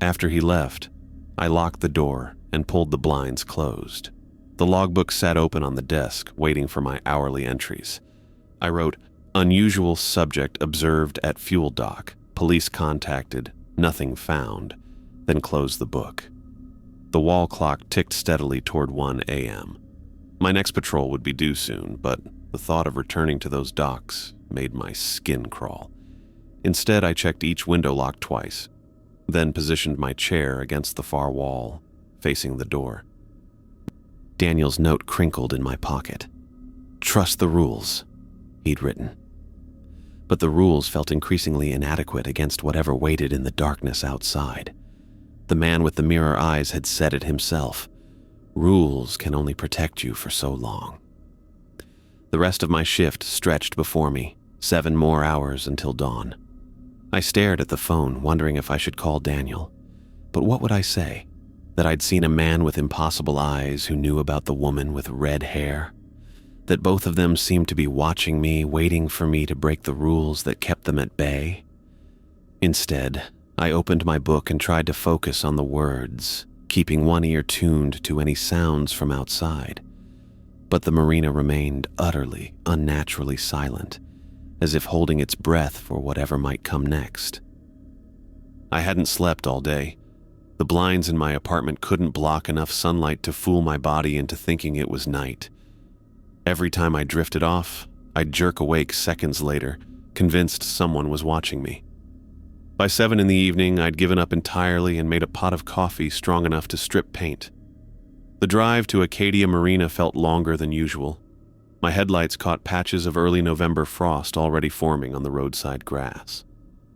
After he left, I locked the door and pulled the blinds closed. The logbook sat open on the desk, waiting for my hourly entries. I wrote, "Unusual subject observed at fuel dock. Police contacted. Nothing found." Then closed the book. The wall clock ticked steadily toward 1 a.m. My next patrol would be due soon, but the thought of returning to those docks made my skin crawl. Instead, I checked each window lock twice, then positioned my chair against the far wall, facing the door. Daniel's note crinkled in my pocket. "Trust the rules," he'd written. But the rules felt increasingly inadequate against whatever waited in the darkness outside. The man with the mirror eyes had said it himself. Rules can only protect you for so long. The rest of my shift stretched before me, 7 more hours until dawn. I stared at the phone, wondering if I should call Daniel. But what would I say? That I'd seen a man with impossible eyes who knew about the woman with red hair? That both of them seemed to be watching me, waiting for me to break the rules that kept them at bay? Instead, I opened my book and tried to focus on the words, keeping one ear tuned to any sounds from outside. But the marina remained utterly, unnaturally silent, as if holding its breath for whatever might come next. I hadn't slept all day. The blinds in my apartment couldn't block enough sunlight to fool my body into thinking it was night. Every time I drifted off, I'd jerk awake seconds later, convinced someone was watching me. By 7 in the evening, I'd given up entirely and made a pot of coffee strong enough to strip paint. The drive to Acadia Marina felt longer than usual. My headlights caught patches of early November frost already forming on the roadside grass.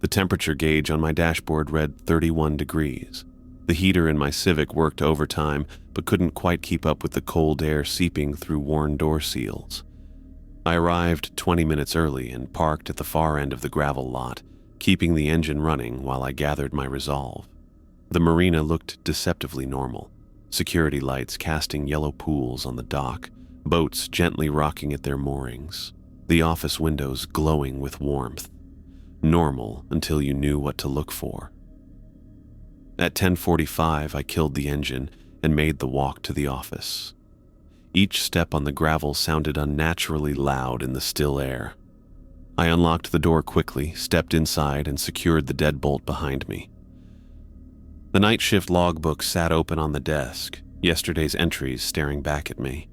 The temperature gauge on my dashboard read 31 degrees. The heater in my Civic worked overtime, but couldn't quite keep up with the cold air seeping through worn door seals. I arrived 20 minutes early and parked at the far end of the gravel lot, keeping the engine running while I gathered my resolve. The marina looked deceptively normal. Security lights casting yellow pools on the dock, boats gently rocking at their moorings, the office windows glowing with warmth. Normal until you knew what to look for. At 10:45, I killed the engine and made the walk to the office. Each step on the gravel sounded unnaturally loud in the still air. I unlocked the door quickly, stepped inside, and secured the deadbolt behind me. The night shift logbook sat open on the desk, yesterday's entries staring back at me.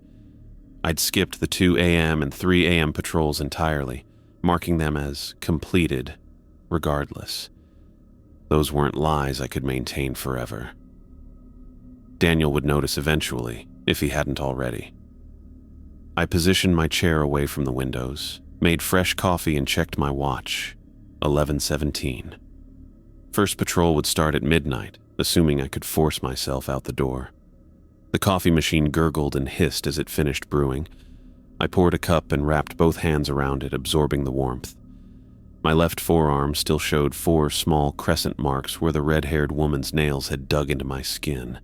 I'd skipped the 2 a.m. and 3 a.m. patrols entirely, marking them as completed, regardless. Those weren't lies I could maintain forever. Daniel would notice eventually, if he hadn't already. I positioned my chair away from the windows, made fresh coffee, and checked my watch. 11:17. First patrol would start at midnight, assuming I could force myself out the door. The coffee machine gurgled and hissed as it finished brewing. I poured a cup and wrapped both hands around it, absorbing the warmth. My left forearm still showed 4 small crescent marks where the red-haired woman's nails had dug into my skin.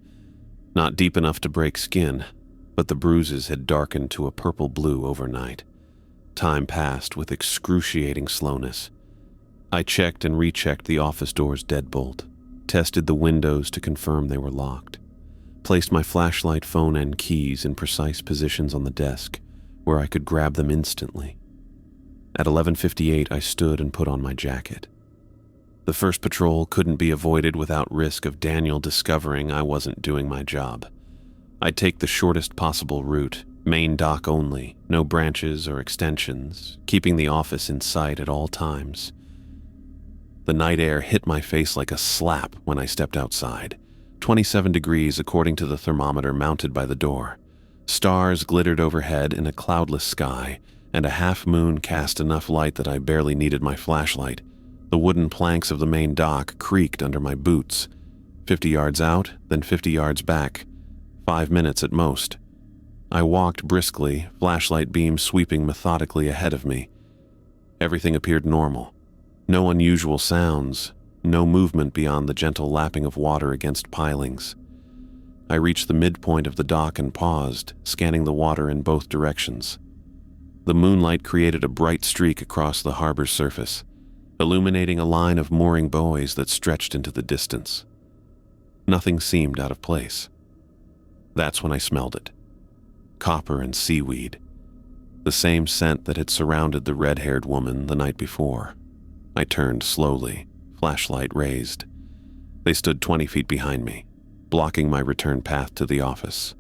Not deep enough to break skin, but the bruises had darkened to a purple blue overnight. Time passed with excruciating slowness. I checked and rechecked the office door's deadbolt, tested the windows to confirm they were locked, placed my flashlight, phone, and keys in precise positions on the desk where I could grab them instantly. At 11:58, I stood and put on my jacket. The first patrol couldn't be avoided without risk of Daniel discovering I wasn't doing my job. I'd take the shortest possible route, main dock only, no branches or extensions, keeping the office in sight at all times. The night air hit my face like a slap when I stepped outside. 27 degrees according to the thermometer mounted by the door. Stars glittered overhead in a cloudless sky, and a half moon cast enough light that I barely needed my flashlight. The wooden planks of the main dock creaked under my boots. 50 yards out, then 50 yards back. 5 minutes at most. I walked briskly, flashlight beam sweeping methodically ahead of me. Everything appeared normal. No unusual sounds, no movement beyond the gentle lapping of water against pilings. I reached the midpoint of the dock and paused, scanning the water in both directions. The moonlight created a bright streak across the harbor's surface, illuminating a line of mooring buoys that stretched into the distance. Nothing seemed out of place. That's when I smelled it. Copper and seaweed. The same scent that had surrounded the red-haired woman the night before. I turned slowly, flashlight raised. They stood 20 feet behind me, blocking my return path to the office.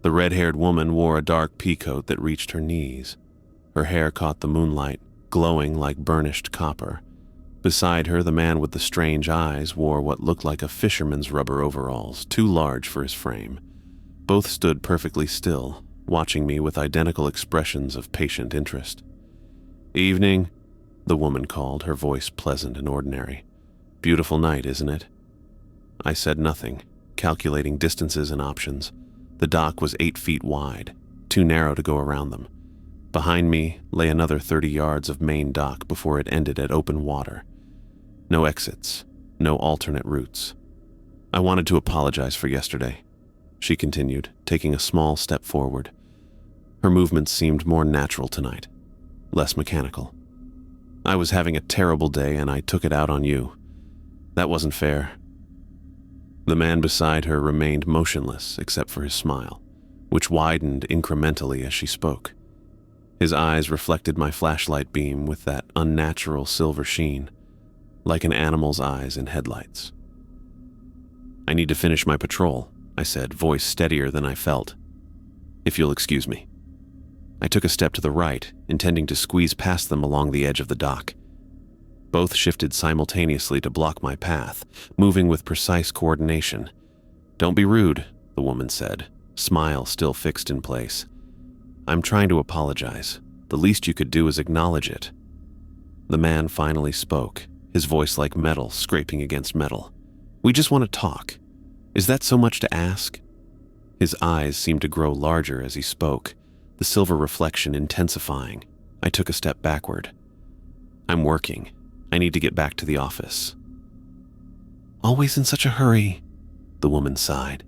The red-haired woman wore a dark peacoat that reached her knees. Her hair caught the moonlight, glowing like burnished copper. Beside her, the man with the strange eyes wore what looked like a fisherman's rubber overalls, too large for his frame. Both stood perfectly still, watching me with identical expressions of patient interest. "Evening," the woman called, her voice pleasant and ordinary. "Beautiful night, isn't it?" I said nothing, calculating distances and options. The dock was 8 feet wide, too narrow to go around them. Behind me lay another 30 yards of main dock before it ended at open water. No exits, no alternate routes. "I wanted to apologize for yesterday," she continued, taking a small step forward. Her movements seemed more natural tonight, less mechanical. "I was having a terrible day and I took it out on you. That wasn't fair." The man beside her remained motionless except for his smile, which widened incrementally as she spoke. His eyes reflected my flashlight beam with that unnatural silver sheen, like an animal's eyes in headlights. "I need to finish my patrol," I said, voice steadier than I felt. "If you'll excuse me." I took a step to the right, intending to squeeze past them along the edge of the dock. Both shifted simultaneously to block my path, moving with precise coordination. "Don't be rude," the woman said, smile still fixed in place. "I'm trying to apologize. The least you could do is acknowledge it." The man finally spoke, his voice like metal scraping against metal. "We just want to talk. Is that so much to ask?" His eyes seemed to grow larger as he spoke, the silver reflection intensifying. I took a step backward. "I'm working. I need to get back to the office." "Always in such a hurry," the woman sighed.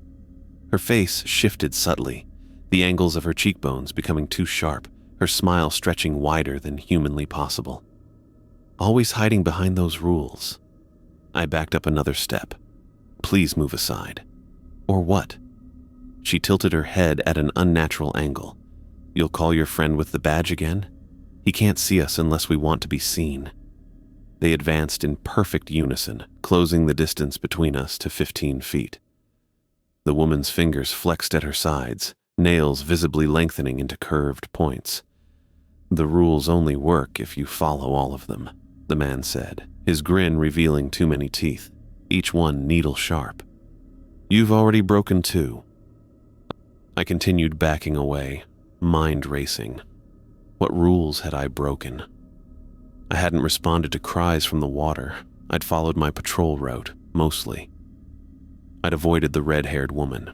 Her face shifted subtly, the angles of her cheekbones becoming too sharp, her smile stretching wider than humanly possible. "Always hiding behind those rules." I backed up another step. "Please move aside." "Or what?" She tilted her head at an unnatural angle. "You'll call your friend with the badge again?" He can't see us unless we want to be seen." They advanced in perfect unison, closing the distance between us to 15 feet. The woman's fingers flexed at her sides, nails visibly lengthening into curved points. "The rules only work if you follow all of them," the man said, his grin revealing too many teeth, each one needle-sharp. "You've already broken 2. I continued backing away, mind racing. What rules had I broken? I hadn't responded to cries from the water. I'd followed my patrol route, mostly. I'd avoided the red-haired woman.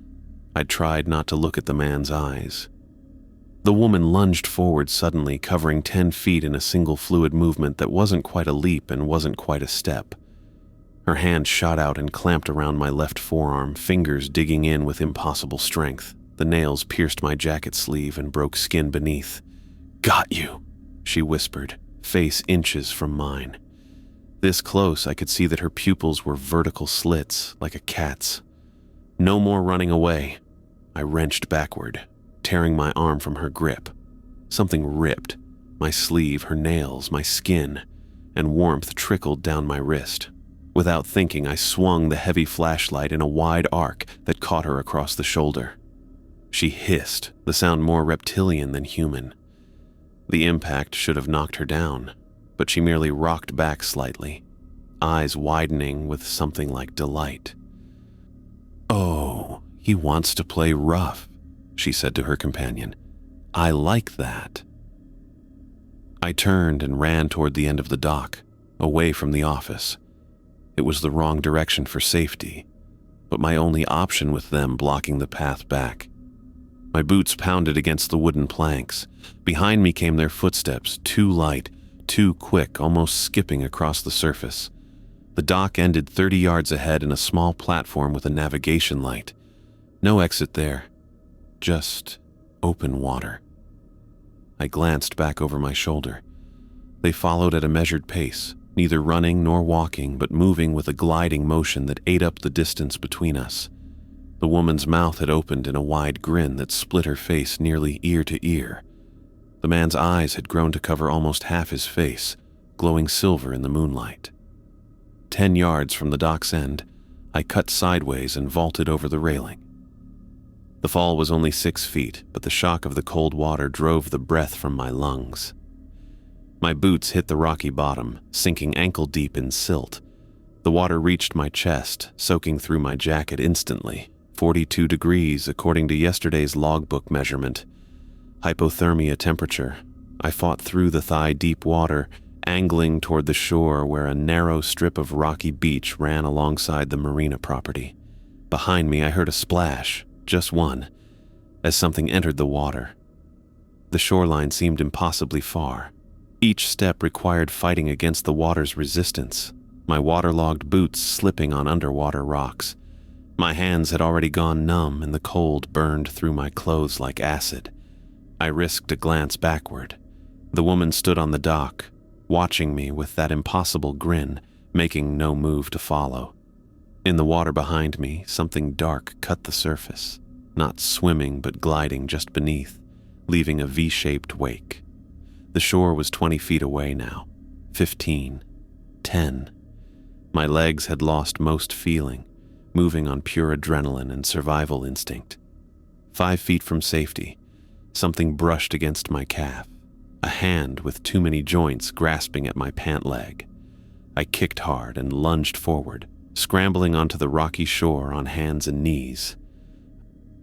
I'd tried not to look at the man's eyes. The woman lunged forward suddenly, covering 10 feet in a single fluid movement that wasn't quite a leap and wasn't quite a step. Her hand shot out and clamped around my left forearm, fingers digging in with impossible strength. The nails pierced my jacket sleeve and broke skin beneath. "Got you," she whispered, face inches from mine. This close, I could see that her pupils were vertical slits, like a cat's. No more running away. I wrenched backward, tearing my arm from her grip. Something ripped. My sleeve, her nails, my skin, and warmth trickled down my wrist. Without thinking, I swung the heavy flashlight in a wide arc that caught her across the shoulder. She hissed, the sound more reptilian than human. The impact should have knocked her down, but she merely rocked back slightly, eyes widening with something like delight. "Oh, he wants to play rough," she said to her companion. "I like that." I turned and ran toward the end of the dock, away from the office. It was the wrong direction for safety, but my only option with them blocking the path back. My boots pounded against the wooden planks. Behind me came their footsteps, too light, too quick, almost skipping across the surface. The dock ended 30 yards ahead in a small platform with a navigation light. No exit there, just open water. I glanced back over my shoulder. They followed at a measured pace, neither running nor walking, but moving with a gliding motion that ate up the distance between us. The woman's mouth had opened in a wide grin that split her face nearly ear to ear. The man's eyes had grown to cover almost half his face, glowing silver in the moonlight. 10 yards from the dock's end, I cut sideways and vaulted over the railing. The fall was only 6 feet, but the shock of the cold water drove the breath from my lungs. My boots hit the rocky bottom, sinking ankle-deep in silt. The water reached my chest, soaking through my jacket instantly. 42 degrees, according to yesterday's logbook measurement. Hypothermia temperature. I fought through the thigh-deep water, angling toward the shore where a narrow strip of rocky beach ran alongside the Marina property. Behind me, I heard a splash, just one, as something entered the water. The shoreline seemed impossibly far. Each step required fighting against the water's resistance, my waterlogged boots slipping on underwater rocks. My hands had already gone numb and the cold burned through my clothes like acid. I risked a glance backward. The woman stood on the dock, watching me with that impossible grin, making no move to follow. In the water behind me, something dark cut the surface, not swimming but gliding just beneath, leaving a V-shaped wake. The shore was 20 feet away now, 15, 10. My legs had lost most feeling, moving on pure adrenaline and survival instinct. 5 feet from safety, something brushed against my calf, a hand with too many joints grasping at my pant leg. I kicked hard and lunged forward, scrambling onto the rocky shore on hands and knees.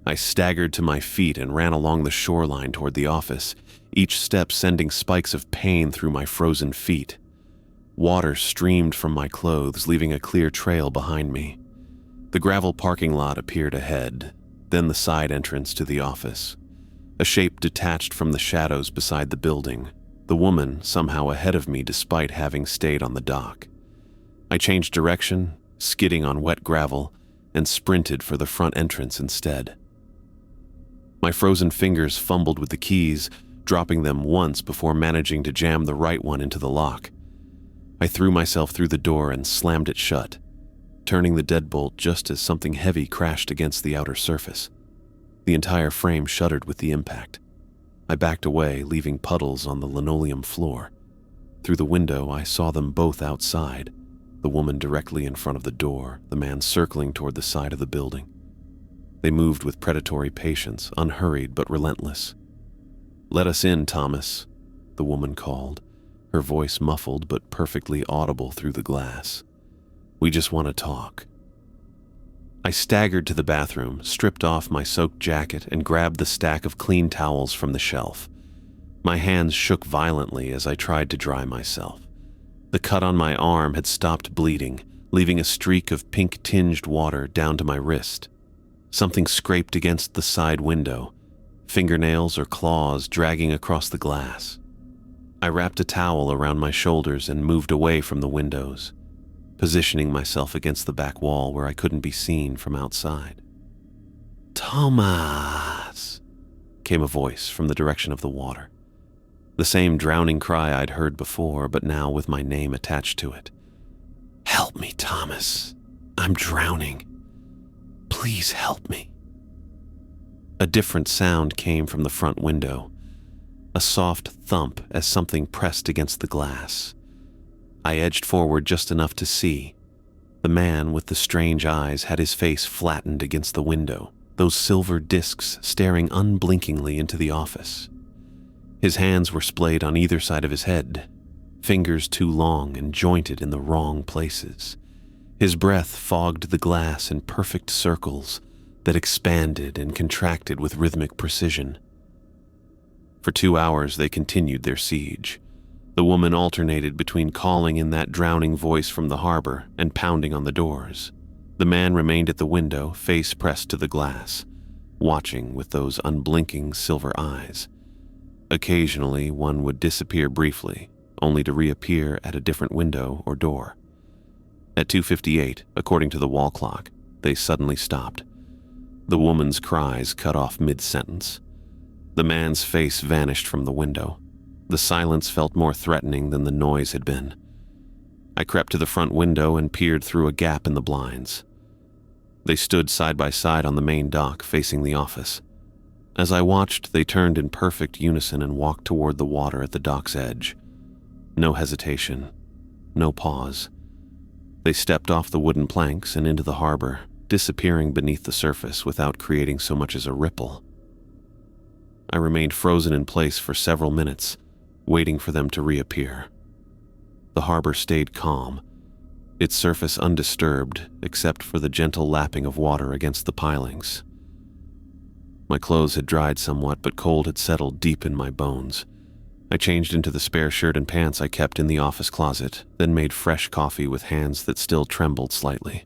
I staggered to my feet and ran along the shoreline toward the office, each step sending spikes of pain through my frozen feet. Water streamed from my clothes, leaving a clear trail behind me. The gravel parking lot appeared ahead, then the side entrance to the office. A shape detached from the shadows beside the building, the woman somehow ahead of me despite having stayed on the dock. I changed direction, skidding on wet gravel, and sprinted for the front entrance instead. My frozen fingers fumbled with the keys, dropping them once before managing to jam the right one into the lock. I threw myself through the door and slammed it shut, turning the deadbolt just as something heavy crashed against the outer surface. The entire frame shuddered with the impact. I backed away, leaving puddles on the linoleum floor. Through the window, I saw them both outside, the woman directly in front of the door, the man circling toward the side of the building. They moved with predatory patience, unhurried but relentless. "Let us in, Thomas," the woman called, her voice muffled but perfectly audible through the glass. "We just want to talk." I staggered to the bathroom, stripped off my soaked jacket, and grabbed the stack of clean towels from the shelf. My hands shook violently as I tried to dry myself. The cut on my arm had stopped bleeding, leaving a streak of pink-tinged water down to my wrist. Something scraped against the side window, fingernails or claws dragging across the glass. I wrapped a towel around my shoulders and moved away from the windows, positioning myself against the back wall where I couldn't be seen from outside. "Thomas," came a voice from the direction of the water. The same drowning cry I'd heard before, but now with my name attached to it. "Help me, Thomas. I'm drowning. Please help me." A different sound came from the front window, a soft thump as something pressed against the glass. I edged forward just enough to see. The man with the strange eyes had his face flattened against the window, those silver discs staring unblinkingly into the office. His hands were splayed on either side of his head, fingers too long and jointed in the wrong places. His breath fogged the glass in perfect circles that expanded and contracted with rhythmic precision. For 2 hours they continued their siege. The woman alternated between calling in that drowning voice from the harbor and pounding on the doors. The man remained at the window, face pressed to the glass, watching with those unblinking silver eyes. Occasionally, one would disappear briefly, only to reappear at a different window or door. At 2:58, according to the wall clock, they suddenly stopped. The woman's cries cut off mid-sentence. The man's face vanished from the window. The silence felt more threatening than the noise had been. I crept to the front window and peered through a gap in the blinds. They stood side by side on the main dock, facing the office. As I watched, they turned in perfect unison and walked toward the water at the dock's edge. No hesitation, no pause. They stepped off the wooden planks and into the harbor, disappearing beneath the surface without creating so much as a ripple. I remained frozen in place for several minutes, waiting for them to reappear. The harbor stayed calm, its surface undisturbed except for the gentle lapping of water against the pilings. My clothes had dried somewhat, but cold had settled deep in my bones. I changed into the spare shirt and pants I kept in the office closet, then made fresh coffee with hands that still trembled slightly.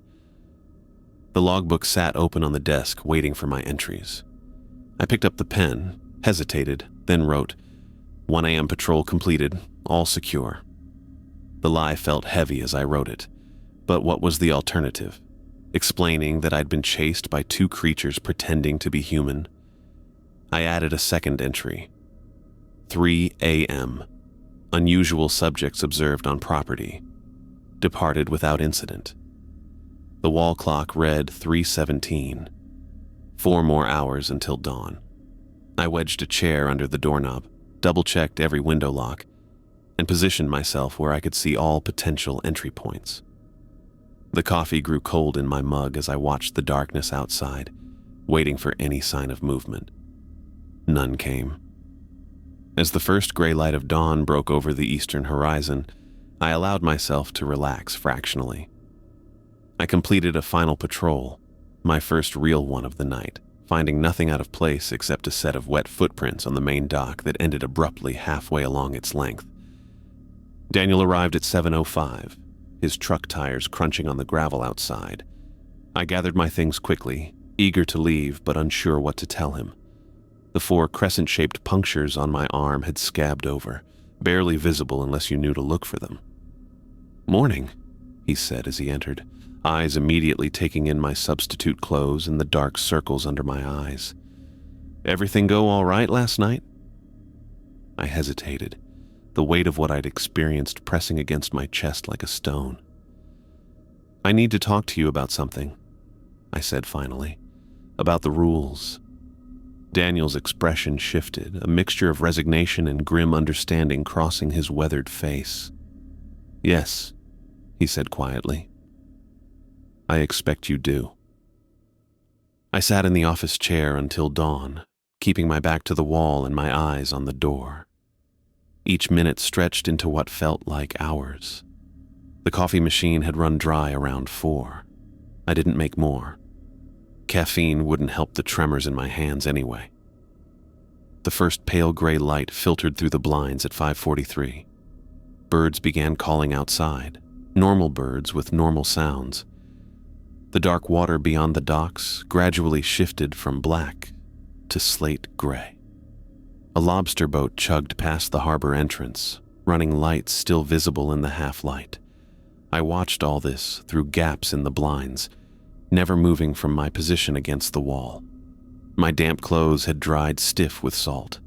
The logbook sat open on the desk, waiting for my entries. I picked up the pen, hesitated, then wrote, 1 a.m. patrol completed, all secure. The lie felt heavy as I wrote it, but what was the alternative? Explaining that I'd been chased by 2 creatures pretending to be human? I added a second entry. 3 a.m. Unusual subjects observed on property. Departed without incident. The wall clock read 3:17. 4 more hours until dawn. I wedged a chair under the doorknob, double-checked every window lock, and positioned myself where I could see all potential entry points. The coffee grew cold in my mug as I watched the darkness outside, waiting for any sign of movement. None came. As the first gray light of dawn broke over the eastern horizon, I allowed myself to relax fractionally. I completed a final patrol, my first real one of the night, finding nothing out of place except a set of wet footprints on the main dock that ended abruptly halfway along its length. Daniel arrived at 7:05, his truck tires crunching on the gravel outside. I gathered my things quickly, eager to leave but unsure what to tell him. The 4 crescent-shaped punctures on my arm had scabbed over, barely visible unless you knew to look for them. "Morning," he said as he entered, eyes immediately taking in my substitute clothes and the dark circles under my eyes. "Everything go all right last night?" I hesitated, the weight of what I'd experienced pressing against my chest like a stone. "I need to talk to you about something," I said finally. "About the rules." Daniel's expression shifted, a mixture of resignation and grim understanding crossing his weathered face. "Yes," he said quietly. "I expect you do." I sat in the office chair until dawn, keeping my back to the wall and my eyes on the door. Each minute stretched into what felt like hours. The coffee machine had run dry around 4. I didn't make more. Caffeine wouldn't help the tremors in my hands anyway. The first pale gray light filtered through the blinds at 5:43. Birds began calling outside, normal birds with normal sounds. The dark water beyond the docks gradually shifted from black to slate gray. A lobster boat chugged past the harbor entrance, running lights still visible in the half-light. I watched all this through gaps in the blinds, never moving from my position against the wall. My damp clothes had dried stiff with salt.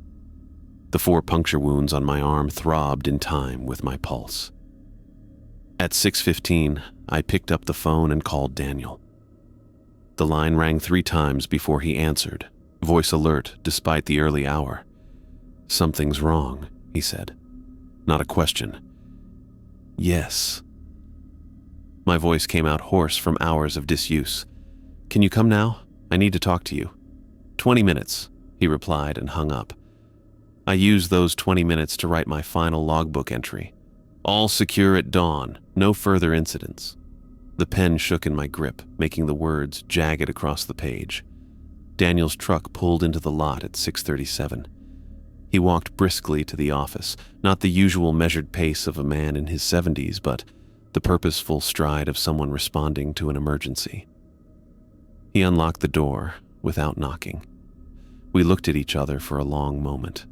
The 4 puncture wounds on my arm throbbed in time with my pulse. At 6:15, I picked up the phone and called Daniel. The line rang 3 times before he answered, voice alert despite the early hour. "Something's wrong," he said. Not a question. "Yes." My voice came out hoarse from hours of disuse. "Can you come now? I need to talk to you." 20 minutes, he replied and hung up. I used those 20 minutes to write my final logbook entry. All secure at dawn, no further incidents. The pen shook in my grip, making the words jagged across the page. Daniel's truck pulled into the lot at 6:37. He walked briskly to the office, not the usual measured pace of a man in his 70s, but the purposeful stride of someone responding to an emergency. He unlocked the door without knocking. We looked at each other for a long moment.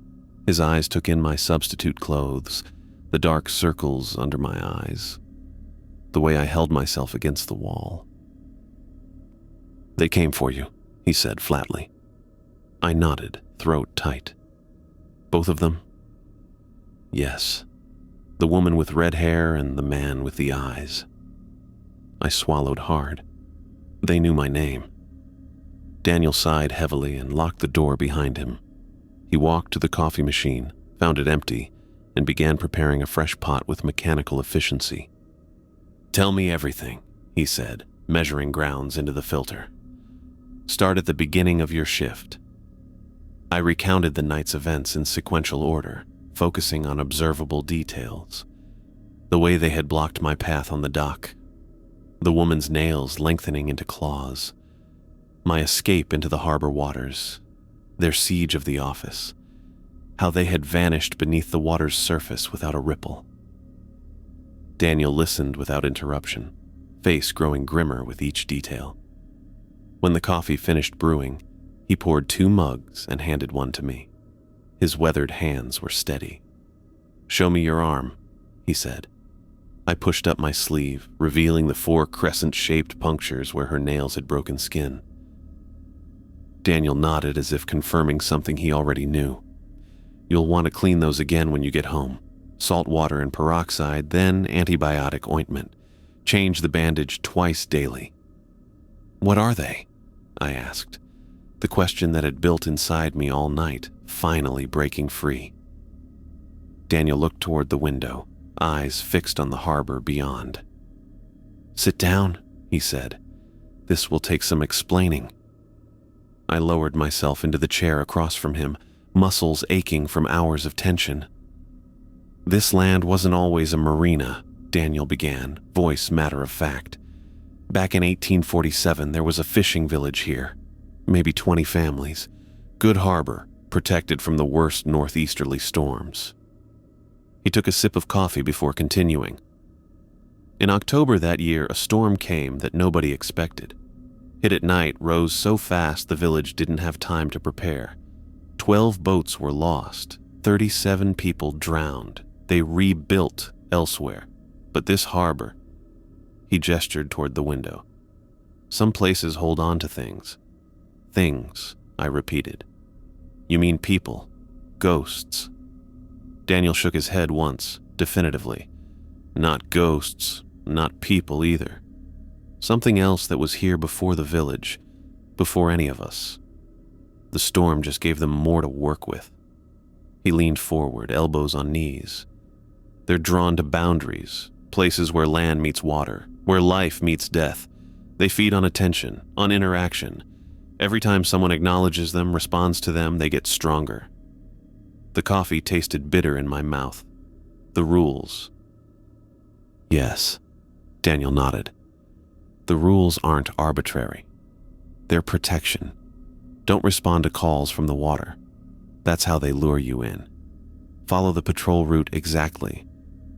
His eyes took in my substitute clothes, the dark circles under my eyes, the way I held myself against the wall. "They came for you," he said flatly. I nodded, throat tight. "Both of them?" "Yes. The woman with red hair and the man with the eyes." I swallowed hard. They knew my name. Daniel sighed heavily and locked the door behind him. He walked to the coffee machine, found it empty, and began preparing a fresh pot with mechanical efficiency. "Tell me everything," he said, measuring grounds into the filter. "Start at the beginning of your shift." I recounted the night's events in sequential order, focusing on observable details. The way they had blocked my path on the dock, the woman's nails lengthening into claws, my escape into the harbor waters, their siege of the office, how they had vanished beneath the water's surface without a ripple. Daniel listened without interruption, face growing grimmer with each detail. When the coffee finished brewing, he poured 2 mugs and handed one to me. His weathered hands were steady. "Show me your arm," he said. I pushed up my sleeve, revealing the 4 crescent-shaped punctures where her nails had broken skin. Daniel nodded as if confirming something he already knew. "You'll want to clean those again when you get home. Salt water and peroxide, then antibiotic ointment. Change the bandage twice daily." "What are they?" I asked, the question that had built inside me all night finally breaking free. Daniel looked toward the window, eyes fixed on the harbor beyond. "Sit down," he said. "This will take some explaining." I lowered myself into the chair across from him, muscles aching from hours of tension. "This land wasn't always a marina," Daniel began, voice matter-of-fact. "Back in 1847, there was a fishing village here. Maybe 20 families. Good harbor, protected from the worst northeasterly storms." He took a sip of coffee before continuing. "In October that year, a storm came that nobody expected. Hit at night, rose so fast the village didn't have time to prepare. 12 boats were lost, 37 people drowned. They rebuilt elsewhere. But this harbor," he gestured toward the window. "Some places hold on to things." "Things," I repeated. "You mean people, ghosts." Daniel shook his head once, definitively. "Not ghosts, not people either. Something else that was here before the village, before any of us." the storm just gave them more to work with. He leaned forward, elbows on knees. They're drawn to boundaries, places where land meets water, where life meets death. They feed on attention, on interaction. Every time someone acknowledges them, responds to them, they get stronger. The coffee tasted bitter in my mouth. The rules. Yes, Daniel nodded. The rules aren't arbitrary. They're protection. Don't respond to calls from the water. That's how they lure you in. Follow the patrol route exactly.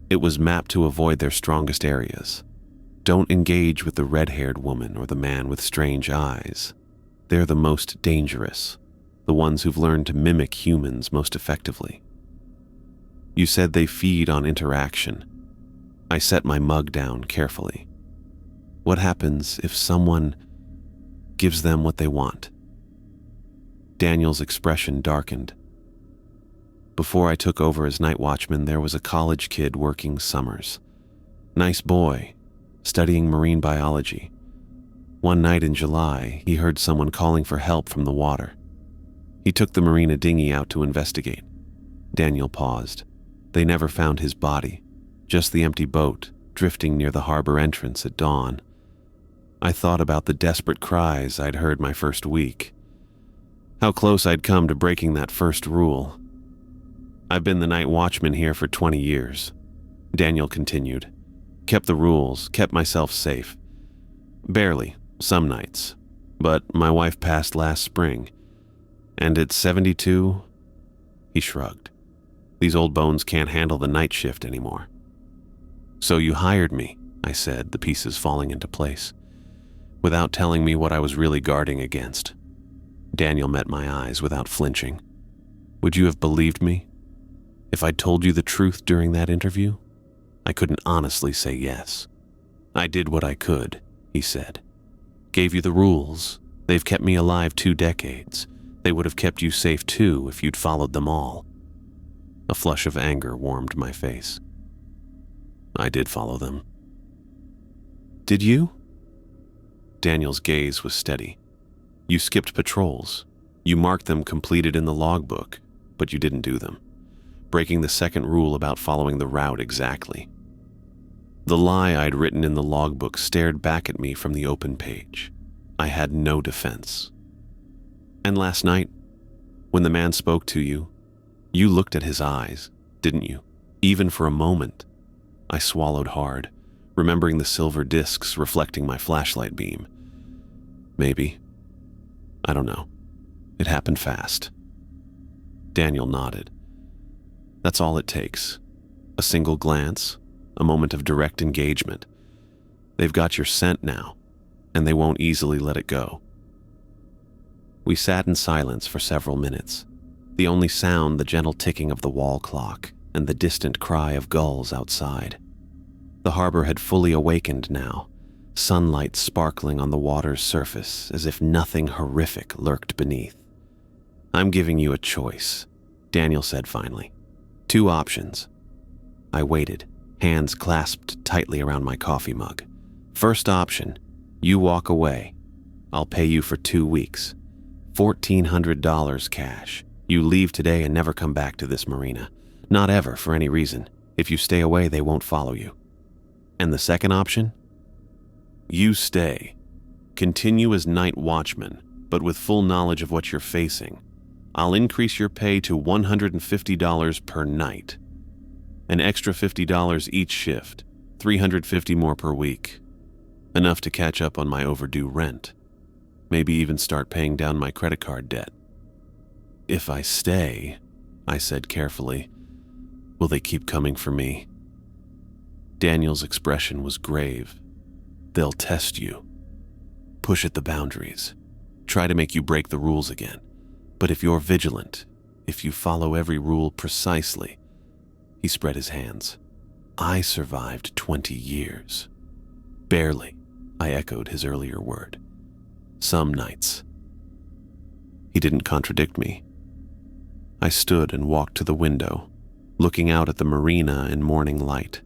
It was mapped to avoid their strongest areas. Don't engage with the red-haired woman or the man with strange eyes. They're the most dangerous, the ones who've learned to mimic humans most effectively. You said they feed on interaction. I set my mug down carefully. What happens if someone gives them what they want? Daniel's expression darkened. Before I took over as night watchman, there was a college kid working summers. Nice boy, studying marine biology. One night in July, he heard someone calling for help from the water. He took the Marina dinghy out to investigate. Daniel paused. They never found his body, just the empty boat drifting near the harbor entrance at dawn. I thought about the desperate cries I'd heard my first week. How close I'd come to breaking that first rule. I've been the night watchman here for 20 years, Daniel continued. Kept the rules, kept myself safe. Barely, some nights. But my wife passed last spring. And at 72, he shrugged. These old bones can't handle the night shift anymore. So you hired me, I said, the pieces falling into place, without telling me what I was really guarding against. Daniel met my eyes without flinching. Would you have believed me? If I'd told you the truth during that interview? I couldn't honestly say yes. I did what I could, he said. Gave you the rules. They've kept me alive 2 decades. They would have kept you safe too if you'd followed them all. A flush of anger warmed my face. I did follow them. Did you? Daniel's gaze was steady. You skipped patrols. You marked them completed in the logbook, but you didn't do them, breaking the second rule about following the route exactly. The lie I'd written in the logbook stared back at me from the open page. I had no defense. And last night, when the man spoke to you, you looked at his eyes, didn't you? Even for a moment. I swallowed hard, remembering the silver discs reflecting my flashlight beam. Maybe. I don't know. It happened fast. Daniel nodded. That's all it takes. A single glance, a moment of direct engagement. They've got your scent now, and they won't easily let it go. We sat in silence for several minutes, the only sound the gentle ticking of the wall clock and the distant cry of gulls outside. The harbor had fully awakened now, sunlight sparkling on the water's surface as if nothing horrific lurked beneath. I'm giving you a choice, Daniel said finally. 2 options. I waited, hands clasped tightly around my coffee mug. First option, you walk away. I'll pay you for 2 weeks. $1,400 cash. You leave today and never come back to this marina. Not ever, for any reason. If you stay away, they won't follow you. And the second option? You stay. Continue as night watchman, but with full knowledge of what you're facing. I'll increase your pay to $150 per night. An extra $50 each shift, $350 more per week. Enough to catch up on my overdue rent. Maybe even start paying down my credit card debt. If I stay, I said carefully, will they keep coming for me? Daniel's expression was grave. They'll test you. Push at the boundaries. Try to make you break the rules again. But if you're vigilant, if you follow every rule precisely, he spread his hands. I survived 20 years. Barely, I echoed his earlier word. Some nights. He didn't contradict me. I stood and walked to the window, looking out at the marina in morning light.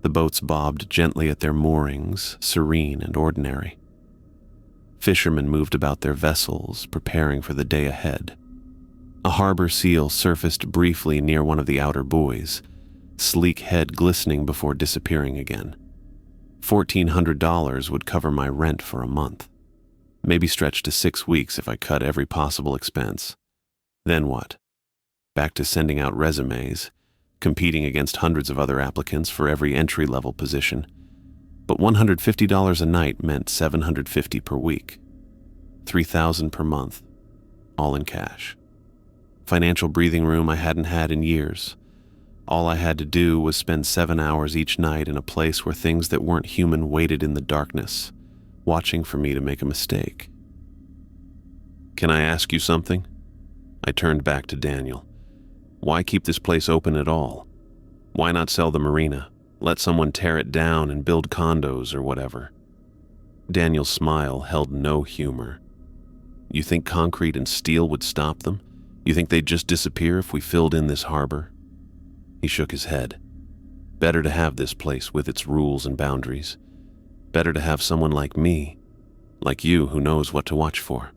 The boats bobbed gently at their moorings, serene and ordinary. Fishermen moved about their vessels, preparing for the day ahead. A harbor seal surfaced briefly near one of the outer buoys, sleek head glistening before disappearing again. $1,400 would cover my rent for a month, maybe stretch to 6 weeks if I cut every possible expense. Then what? Back to sending out resumes, competing against hundreds of other applicants for every entry-level position. But $150 a night meant $750 per week, $3,000 per month, all in cash. Financial breathing room I hadn't had in years. All I had to do was spend 7 hours each night in a place where things that weren't human waited in the darkness, watching for me to make a mistake. "Can I ask you something?" I turned back to Daniel. "Why keep this place open at all? Why not sell the marina? Let someone tear it down and build condos or whatever." Daniel's smile held no humor. "You think concrete and steel would stop them? You think they'd just disappear if we filled in this harbor?" He shook his head. "Better to have this place with its rules and boundaries. Better to have someone like me, like you, who knows what to watch for."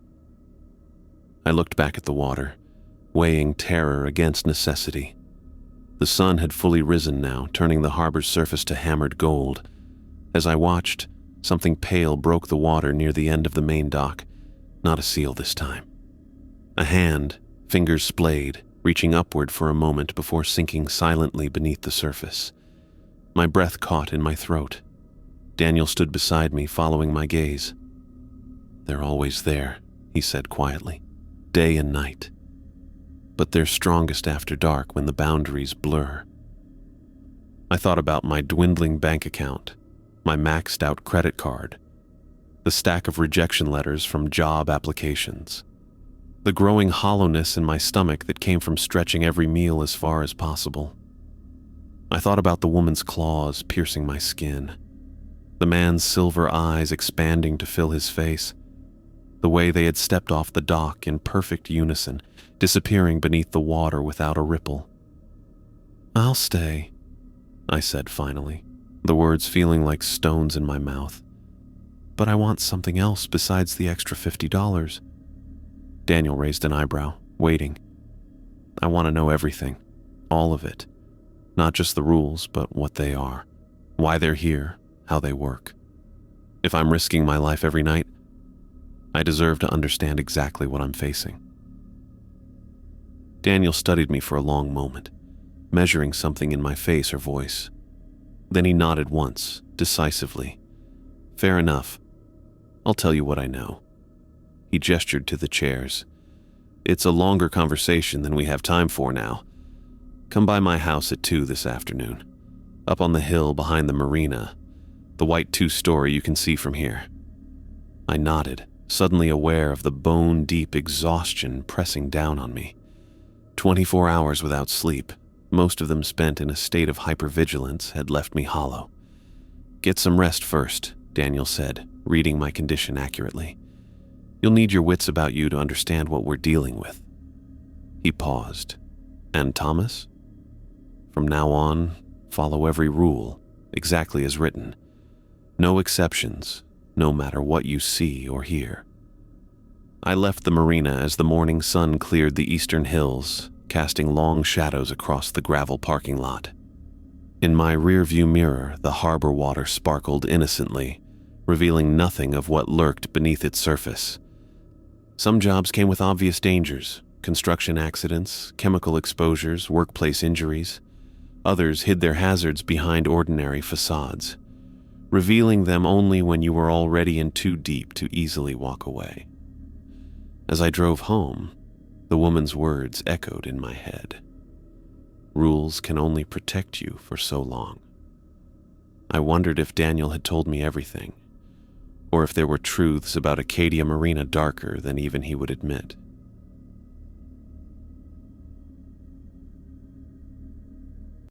I looked back at the water, weighing terror against necessity. The sun had fully risen now, turning the harbor's surface to hammered gold. As I watched, something pale broke the water near the end of the main dock. Not a seal this time. A hand, fingers splayed, reaching upward for a moment before sinking silently beneath the surface. My breath caught in my throat. Daniel stood beside me, following my gaze. "They're always there," he said quietly, "day and night. But they're strongest after dark when the boundaries blur." I thought about my dwindling bank account, my maxed out credit card, the stack of rejection letters from job applications, the growing hollowness in my stomach that came from stretching every meal as far as possible. I thought about the woman's claws piercing my skin, the man's silver eyes expanding to fill his face, the way they had stepped off the dock in perfect unison, disappearing beneath the water without a ripple. "I'll stay," I said finally, the words feeling like stones in my mouth. "But I want something else besides the extra $50. Daniel raised an eyebrow, waiting. "I want to know everything, all of it. Not just the rules, but what they are, why they're here, how they work. If I'm risking my life every night, I deserve to understand exactly what I'm facing." Daniel studied me for a long moment, measuring something in my face or voice. Then he nodded once, decisively. "Fair enough. I'll tell you what I know." He gestured to the chairs. "It's a longer conversation than we have time for now. Come by my house at 2 this afternoon, up on the hill behind the marina, the white 2-story you can see from here." I nodded, suddenly aware of the bone-deep exhaustion pressing down on me. 24 hours without sleep, most of them spent in a state of hypervigilance, had left me hollow. "Get some rest first," Daniel said, reading my condition accurately. "You'll need your wits about you to understand what we're dealing with." He paused. "And Thomas? From now on, follow every rule, exactly as written. No exceptions, no matter what you see or hear." I left the marina as the morning sun cleared the eastern hills, casting long shadows across the gravel parking lot. In my rearview mirror, the harbor water sparkled innocently, revealing nothing of what lurked beneath its surface. Some jobs came with obvious dangers: construction accidents, chemical exposures, workplace injuries. Others hid their hazards behind ordinary facades, revealing them only when you were already in too deep to easily walk away. As I drove home, the woman's words echoed in my head. Rules can only protect you for so long. I wondered if Daniel had told me everything, or if there were truths about Acadia Marina darker than even he would admit.